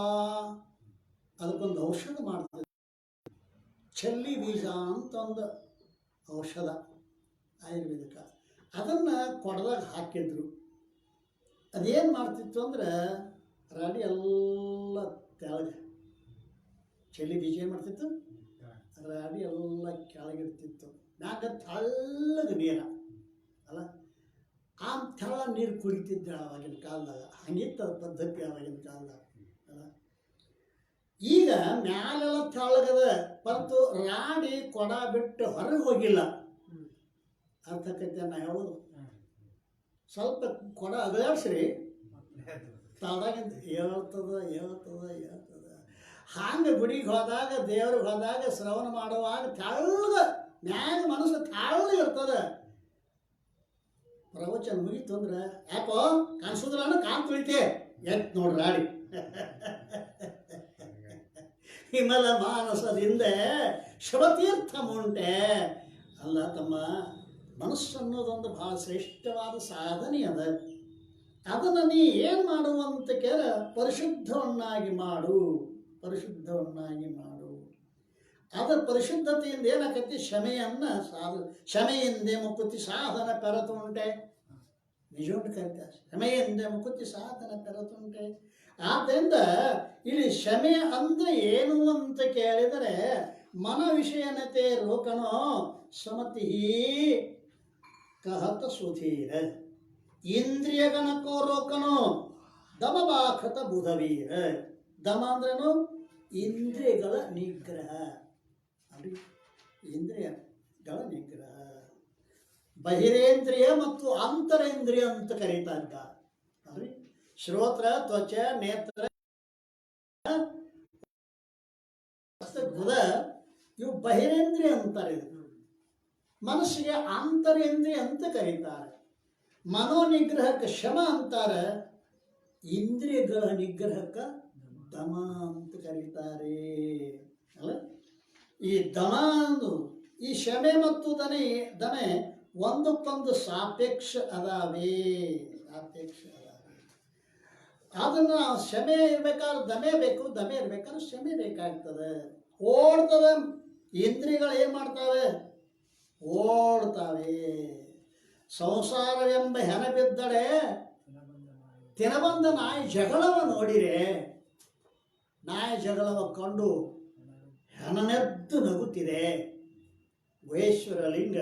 S1: ಅದಕ್ಕೊಂದು ಔಷಧ ಮಾಡ್ತಿದ್ರು. ಚಲ್ಲಿ ಬೀಜ ಅಂತ ಒಂದು ಔಷಧ ಆಯುರ್ವೇದಿಕ, ಅದನ್ನು ಕೊಡದಾಗ ಹಾಕಿದ್ರು. ಅದೇನು ಮಾಡ್ತಿತ್ತು ಅಂದ್ರೆ ರಾಡಿ ಎಲ್ಲ ತೆಳಗೆ, ಚಳಿ ಬೀಜ ಏನು ಮಾಡ್ತಿತ್ತು, ರಾಡಿ ಎಲ್ಲ ಕೆಳಗಿಡ್ತಿತ್ತು. ಮ್ಯಾಗ ತೆಳ್ಳಗೆ ನೀರ ಅಲ್ಲ, ಆ ತೆಳ ನೀರು ಕುಡಿತಿದ್ದ ಆವಾಗಿನ ಕಾಲದಾಗ. ಹಂಗಿತ್ತು ಪದ್ಧತಿ ಆವಾಗಿನ ಕಾಲದಾಗ ಅಲ್ಲ. ಈಗ ಮ್ಯಾಲೆಲ್ಲ ತೆಳ್ಳಗದ, ಪರತು ರಾಡಿ ಕೊಡ ಬಿಟ್ಟು ಹೊರಗೆ ಹೋಗಿಲ್ಲ. ಅರ್ಥಕೈತೆ ನಾ ಹೇಳೋದು. ಸ್ವಲ್ಪ ಕೊಡ ಅಗಲಾಡ್ಸ್ರಿ, ತಾಳದಾಗಿಂದ ಹೇಳ್ತದ. ಹಂಗೆ ಗುಡಿಗೆ ಹೋದಾಗ, ದೇವ್ರಿಗೆ ಹೋದಾಗ, ಶ್ರವಣ ಮಾಡುವಾಗ ತೆಳ್ಳಗ ಮ್ಯಾಗ ಮನಸ್ಸು ತೆಳ್ಳಗೆ ಇರ್ತದೆ. ಪ್ರವಚನ ಮುಗೀತು ಅಂದ್ರೆ ಯಾಕೋ ಕಾಣಿಸೋದಿಲ್ಲ, ಕಾನ್ ತುಳಿತೆ ಎತ್ ನೋಡ್ರಿ ರಾಡಿ. ಹಿಮಲ ಮಾನಸದಿಂದ ಶುಭತೀರ್ಥ ಮುಂಟೆ ಅಲ್ಲ ತಮ್ಮ. ಮನಸ್ಸು ಅನ್ನೋದೊಂದು ಭಾಳ ಶ್ರೇಷ್ಠವಾದ ಸಾಧನೆ ಅದ. ಅದನ್ನು ನೀ ಏನು ಮಾಡುವಂತ ಕೇಳ, ಪರಿಶುದ್ಧವನ್ನಾಗಿ ಮಾಡು. ಅದರ ಪರಿಶುದ್ಧತೆಯಿಂದ ಏನಾಕತಿ, ಕ್ಷಮೆಯಿಂದೆ ಮುಕುತಿ ಸಾಧನ ಪೆರತುಂಟೆ. ನಿಜೋಂಟು ಕರಿತ ಕ್ಷಮೆಯಿಂದೆ ಮುಕುತಿ ಸಾಧನ ಪೆರತುಂಟೆ. ಆದ್ದರಿಂದ ಇಲ್ಲಿ ಕ್ಷಮೆ ಅಂದರೆ ಏನು ಅಂತ ಕೇಳಿದರೆ, ಮನ ವಿಷಯನತೆ ರೋಕಣೋ ಸಮತಿ ಕಹತ ಸುಧೀರ. ಇಂದ್ರಿಯ ಗಣಕೋ ರೋಕಣೋ ದಮಬಾಖತ ಬುಧವೀರ. ದಮ ಅಂದ್ರೇನು? ಇಂದ್ರಿಯಗಳ ನಿಗ್ರಹ. ಅರಿ ಇಂದ್ರಿಯಗಳ ನಿಗ್ರಹ. ಬಹಿರೇಂದ್ರಿಯ ಮತ್ತು ಅಂತರೇಂದ್ರಿಯ ಅಂತ ಕರೀತಾ ಇದ್ದ. ಅಲ್ರಿ ಶ್ರೋತ್ರ, ತ್ವಚ, ನೇತ್ರ, ಹೌದ? ಇವು ಬಹಿರೇಂದ್ರಿಯ ಅಂತಾರೆ. ಮನಸ್ಸಿಗೆ ಆಂತರೇಂದ್ರಿಯ ಅಂತ ಕರೀತಾರೆ. ಮನೋನಿಗ್ರಹಕ್ಕೆ ಶಮ ಅಂತಾರೆ, ಇಂದ್ರಿಯಗಳ ನಿಗ್ರಹಕ್ಕೆ ದಮ ಅಂತ ಕರೀತಾರೆ. ಅಲ್ಲ, ಈ ದಮ ಈ ಶಮೆ ಮತ್ತು ದಮೆ ಒಂದಕ್ಕೊಂದು ಸಾಪೇಕ್ಷ ಅದಾವೆ. ಅದನ್ನು ಶಮೆ ಇರ್ಬೇಕಾದ್ರೆ ದಮೆ ಬೇಕು, ದಮೆ ಇರ್ಬೇಕಾದ್ರೆ ಶಮೆ ಬೇಕಾಗ್ತದೆ. ಓಡ್ತದೆ, ಇಂದ್ರಿಯಗಳು ಏನು ಮಾಡ್ತಾವೆ? ಓಡ್ತಾವೆ. ಸಂಸಾರವೆಂಬ ಹೆಣ ಬಿದ್ದಡೆ ತಿನಬಂದ ನಾಯಿ ಜಗಳವ ನೋಡಿರೆ, ನಾಯಿ ಜಗಳವ ಕಂಡು ಹೆಣನೆದ್ದು ನಗುತ್ತಿದೆ. ಗುಹೇಶ್ವರ ಲಿಂಗ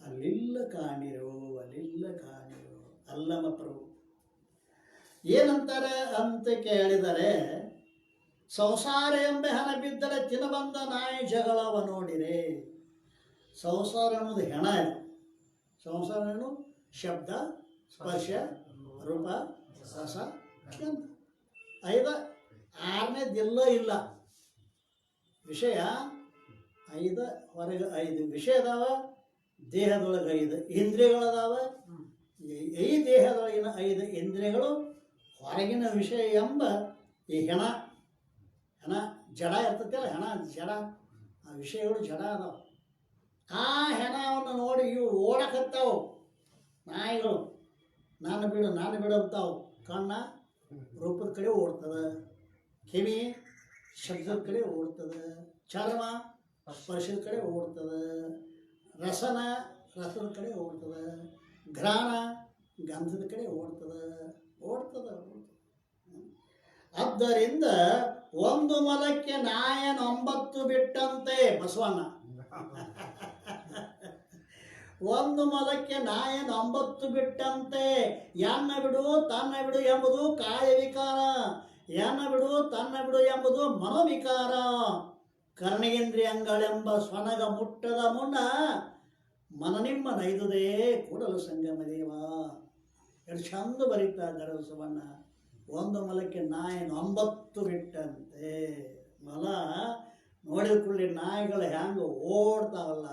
S1: ಅಲ್ಲಿಲ್ಲ ಕಾಣಿರೋ, ಅಲ್ಲಿಲ್ಲ ಕಾಣಿರೋ. ಅಲ್ಲಮ ಪ್ರಭು ಏನಂತಾರೆ ಅಂತ ಕೇಳಿದರೆ, ಸಂಸಾರ ಎಂಬ ಹೆಣ ಬಿದ್ದರೆ ತಿನಬಂದ ನಾಯಿ ಜಗಳವ ನೋಡಿರೆ. ಸಂಸಾರ ಅನ್ನೋದು ಹೆಣ. ಸಂಸಾರ ಏನು? ಶಬ್ದ, ಸ್ಪರ್ಶ, ರೂಪ, ರಸ, ಗಂಧ. 5 6ನೇದೆಲ್ಲ ಇಲ್ಲ. ವಿಷಯ 5 ಹೊರಗೆ 5 ವಿಷಯ ಅದಾವ. ದೇಹದೊಳಗೆ 5 ಇಂದ್ರಿಯಗಳದಾವ. ಈ ದೇಹದೊಳಗಿನ 5 ಇಂದ್ರಿಯಗಳು, ಹೊರಗಿನ ವಿಷಯ ಎಂಬ ಈ ಹೆಣ ಜಡ ಇರ್ತೈತಲ್ಲ, ಹೆಣ ಜಡ. ಆ ವಿಷಯಗಳು ಜಡ ಅದಾವ. ಆ ಹೆಣವನ್ನು ನೋಡಿ ಇವು ಓಡಕತ್ತಾವು ನಾಯಿಗಳು. ನಾನು ಬಿಡು ಅಂತಾವು. ಕಣ್ಣ ರೂಪದ ಕಡೆ ಓಡ್ತದೆ, ಕಿವಿ ಶಬ್ದದ ಕಡೆ ಓಡ್ತದೆ, ಚರ್ಮ ಸ್ಪರ್ಶದ ಕಡೆ ಓಡ್ತದೆ, ರಸದ ಕಡೆ ಓಡ್ತದೆ, ಘ್ರಾಣ ಗಂಧದ ಕಡೆ ಓಡ್ತದೆ. ಆದ್ದರಿಂದ ಒಂದು ಮೊಲಕ್ಕೆ ನಾಯ 9 ಬಿಟ್ಟಂತೆ ಬಸವಣ್ಣ. ಒಂದು ಮೊಲಕ್ಕೆ ನಾಯ 9 ಬಿಟ್ಟಂತೆ. ಎನ್ನ ಬಿಡು ತನ್ನ ಬಿಡು ಎಂಬುದು ಕಾಯ ವಿಕಾರ, ಎನ್ನ ಬಿಡು ತನ್ನ ಬಿಡು ಎಂಬುದು ಮನೋವಿಕಾರ. ಕರ್ಣೇಂದ್ರಿಯಗಳೆಂಬ ಸ್ವನಗ ಮುಟ್ಟದ ಮುನ್ನ ಮನನಿಮ್ಮ ನೈದುದೇ ಕೂಡಲು ಸಂಗಮ ದೇವ. ಎಷ್ಟು ಚಂದ ಬರೀತಾ ಇದ್ದಾರೆ ಬಸವಣ್ಣ. ಒಂದು ಮೊಲಕ್ಕೆ ನಾಯಿ 9 ಬಿಟ್ಟಂತೆ. ಮೊಲ ನೋಡಿದ ಕೂಡಲೇ ನಾಯಿಗಳು ಹ್ಯಾಂಗೆ ಓಡ್ತಾವಲ್ಲ,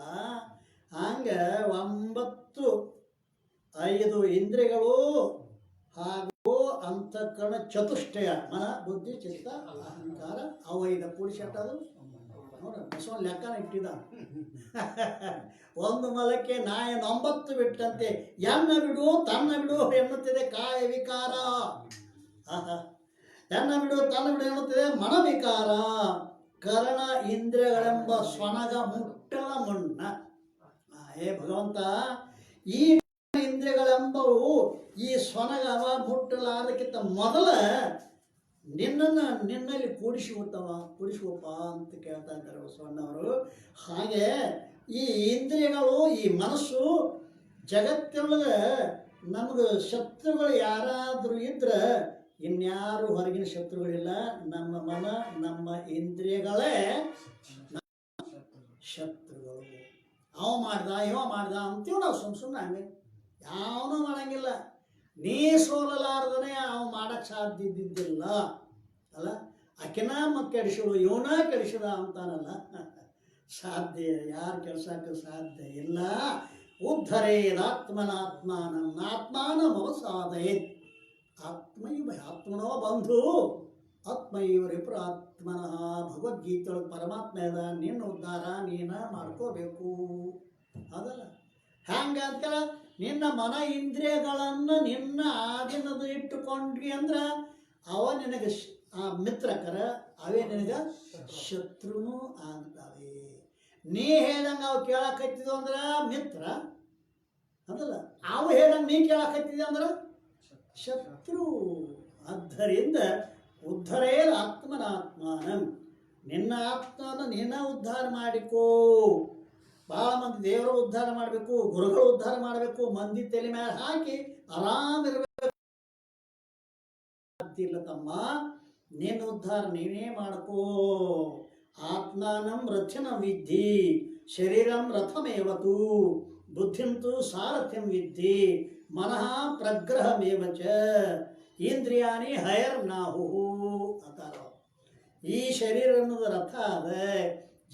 S1: ಹಂಗೆ 9 5 ಇಂದ್ರಿಯಗಳು ಹಾಗೂ ಅಂತಃಕರಣ ಚತುಷ್ಟಯ, ಮನ ಬುದ್ಧಿ ಚಿತ್ತ ಅಹಂಕಾರ, ಅವು 5 ಕೂಡಿಸಟ್ಟದು. ನೋಡ್ರಿ ಬಸವಣ್ಣ ಲೆಕ್ಕನ ಇಟ್ಟಿದ್ದ. ಒಂದು ಮೊಲಕ್ಕೆ ನಾಯ 9 ಬಿಟ್ಟಂತೆ. ಎನ್ನ ಬಿಡು ತನ್ನ ಬಿಡು ಎನ್ನುತ್ತಿದೆ ಕಾಯ ವಿಕಾರ. ಎನ್ನ ಬಿಡು ತನ್ನ ಬಿಡು ಎನ್ನುತ್ತಿದೆ ಮನವಿಕಾರ. ಕರ್ಣ ಇಂದ್ರಿಯಗಳೆಂಬ ಸ್ವನಗ ಮುಟ್ಟಲ ಮುನ್ನ. ಹೇ ಭಗವಂತ, ಈ ಇಂದ್ರಿಯಗಳೆಂಬವು ಈ ಸ್ವನಗವ ಮುಟ್ಟಲಾರದಕ್ಕಿಂತ ಮೊದಲ ನಿನ್ನಲ್ಲಿ ಕೂಡಿಸುವಪ್ಪ ಅಂತ ಕೇಳ್ತಾ ಇದ್ದಾರೆ ಬಸವಣ್ಣವರು. ಹಾಗೆ ಈ ಇಂದ್ರಿಯಗಳು, ಈ ಮನಸ್ಸು, ಜಗತ್ತಿನೊಳಗೆ ನಮಗೆ ಶತ್ರುಗಳು ಯಾರಾದರೂ ಇದ್ರೆ ಇನ್ಯಾರು ಹೊರಗಿನ ಶತ್ರುಗಳಿಲ್ಲ. ನಮ್ಮ ಮನ, ನಮ್ಮ ಇಂದ್ರಿಯಗಳೇ ಶತ್ರುಗಳು. ಅವ ಮಾಡ್ದ ಇವ ಮಾಡ್ದ ಅಂತೀವಿ ನಾವು ಸುಮ್ಮನೆ ಹಂಗೆ. ಯಾವನೂ ಮಾಡಂಗಿಲ್ಲ. ನೀ ಸೋಲಲಾರ್ದನೆ ಅವ ಮಾಡಕ್ಕೆ ಸಾಧ್ಯ ಇದ್ದಿದ್ದಿಲ್ಲ ಅಲ್ಲ. ಆಕೆನ ಕೆಡಿಸೋದು ಇವನ ಕೆಡಿಸದ ಅಂತಾನಲ್ಲ. ಸಾಧ್ಯ, ಯಾರು ಕೆಡ್ಸಕ್ಕೆ ಸಾಧ್ಯ ಇಲ್ಲ. ಉದ್ಧರೇದಾತ್ಮನಾತ್ಮಾನಂ ಆತ್ಮಾನಮವಸಾದಯೇತ್. ಆತ್ಮನೋ ಬಂಧು ಆತ್ಮೈವರಿಪುರ ಆತ್ಮನಃ. ಭಗವದ್ಗೀತೆಯೊಳಗೆ ಪರಮಾತ್ಮ ಅದ, ನಿನ್ನ ಉದ್ಧಾರ ನೀನ ಮಾಡ್ಕೋಬೇಕು ಅದಲ್ಲ. ಹ್ಯಾಂಗೆ ಅಂತಲ್ಲ, ನಿನ್ನ ಮನ ಇಂದ್ರಿಯಗಳನ್ನು ನಿನ್ನ ಆಧೀನದ ಇಟ್ಟುಕೊಂಡ್ರಿ ಅಂದ್ರೆ ಅವ ನಿನಗೆ ಮಿತ್ರಕರ, ಅವೇ ನಿನಗೆ ಶತ್ರುನೂ ಆಗ್ತವೆ. ನೀ ಹೇಳ್ದಂಗೆ ಅವು ಕೇಳಕತ್ತಿದ್ವು ಅಂದ್ರೆ ಮಿತ್ರ ಅದಲ್ಲ, ಅವು ಹೇಳ್ದಂಗೆ ನೀ ಕೇಳಕತ್ತಿದ್ದೆ ಅಂದ್ರೆ ಶತ್ರು. ಆದ್ದರಿಂದ ಉದ್ಧರೇ ಆತ್ಮನಾತ್ಮಾನಂ. ನಿನ್ನ ಆತ್ಮನ ನಿನ್ನ ಉದ್ಧಾರ ಮಾಡಿಕೋ. ಭಾಳ ಮಂದಿ ದೇವರು ಉದ್ಧಾರ ಮಾಡಬೇಕು, ಗುರುಗಳು ಉದ್ಧಾರ ಮಾಡಬೇಕು, ಮಂದಿ ತಲೆ ಮೇಲೆ ಹಾಕಿ ಆರಾಮಿರ್ಬೇಕು ಇಲ್ಲ ತಮ್ಮ. ನಿನ್ನ ಉದ್ಧಾರ ನೀನೇ ಮಾಡ್ಕೋ. ಆತ್ಮಾನಂ ರಥನ ವಿದ್ಧಿ, ಶರೀರಂ ರಥಮೇವತು, ಬುದ್ಧಿಂತು ಸಾರಥ್ಯಂ ವಿದ್ಧಿ, ಮನಃ ಪ್ರಗ್ರಹಮೇವ ಚ, ಇಂದ್ರಿಯಾಣಿ ಹಯರ್ನಾಹು ಅಂತಾರ. ಈ ಶರೀರ ಅನ್ನೋದು ರಥ ಅದ,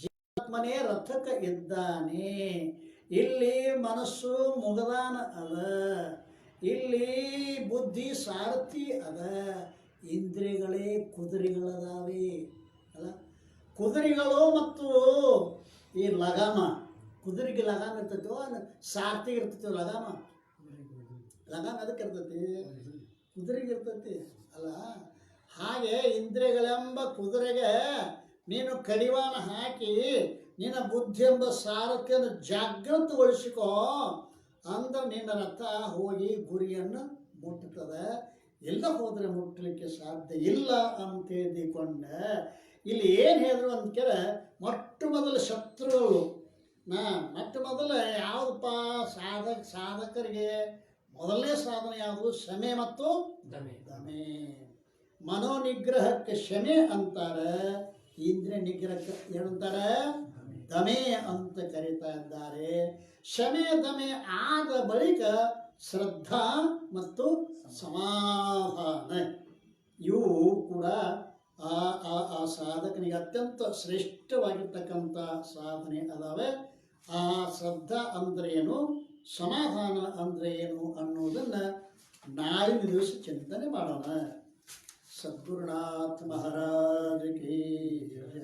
S1: ಜೀವಾತ್ಮನೇ ರಥಕ್ಕೆ ಇದ್ದಾನೆ. ಇಲ್ಲಿ ಮನಸ್ಸು ಮುಗದಾನ ಅದ, ಇಲ್ಲಿ ಬುದ್ಧಿ ಸಾರಥಿ ಅದ, ಇಂದ್ರಿಯಗಳೇ ಕುದುರೆಗಳದಾವೆ ಅಲ್ಲ. ಕುದುರೆಗಳು ಮತ್ತು ಈ ಲಗಾಮ, ಕುದುರೆಗೆ ಲಗಾಮ ಇರ್ತೈತೋ ಸಾರಥಿಗೆ ಇರ್ತೈತಿ ಲಗಾಮ. ಲಗಾಮ ಅದಕ್ಕೆ ಇರ್ತೈತಿ, ಕುದುರೆಗೆ ಇರ್ತೈತಿ ಅಲ್ಲ. ಹಾಗೆ ಇಂದ್ರಿಯಗಳೆಂಬ ಕುದುರೆಗೆ ನೀನು ಕಡಿವಾಣ ಹಾಕಿ ನಿನ್ನ ಬುದ್ಧಿ ಎಂಬ ಸಾರಥ್ಯವನ್ನು ಜಾಗೃತಗೊಳಿಸಿಕೋ ಅಂದ್ರೆ ನಿನ್ನ ರಥ ಹೋಗಿ ಗುರಿಯನ್ನು ಮುಟ್ಟುತ್ತದೆ. ಎಲ್ಲ ಹೋದರೆ ಮುಟ್ಟಲಿಕ್ಕೆ ಸಾಧ್ಯ ಇಲ್ಲ ಅಂತ ಹೇಳಿಕೊಂಡೆ. ಇಲ್ಲಿ ಏನು ಹೇಳಿದ್ರು ಅಂತ ಕೇಳ, ಮೊಟ್ಟ ಮೊದಲ ಶತ್ರುಗಳು ಮೊಟ್ಟ ಮೊದಲ ಯಾವುದಪ್ಪ ಸಾಧಕರಿಗೆ ಮೊದಲನೇ ಸಾಧನೆ ಯಾವುದು? ಶಮೆ ಮತ್ತು ದಮೆ. ಮನೋನಿಗ್ರಹಕ್ಕೆ ಶಮೆ ಅಂತಾರೆ, ಇಂದ್ರಿಯ ನಿಗ್ರಹಕ್ಕೆ ಏನಂತಾರೆ? ದಮೆ ಅಂತ ಕರೀತಾ ಇದ್ದಾರೆ. ಶಮೆ ದಮೆ ಆದ ಬಳಿಕ ಶ್ರದ್ಧಾ ಮತ್ತು ಸಮಾಧಾನ ಇವು ಕೂಡ ಆ ಸಾಧಕನಿಗೆ ಅತ್ಯಂತ ಶ್ರೇಷ್ಠವಾಗಿರ್ತಕ್ಕಂಥ ಸಾಧನೆ ಅದಾವೆ. ಆ ಶ್ರದ್ಧಾ ಅಂದ್ರೆ ಏನು, ಸಮಾಧಾನ ಅಂದ್ರೆ ಏನು ಅನ್ನೋದನ್ನು ನಾಳಿನ ದಿವಸ ಚಿಂತನೆ ಮಾಡೋಣ. ಸದ್ಗುರುನಾಥ ಮಹಾರಾಜ ಕಿ ಜಯ.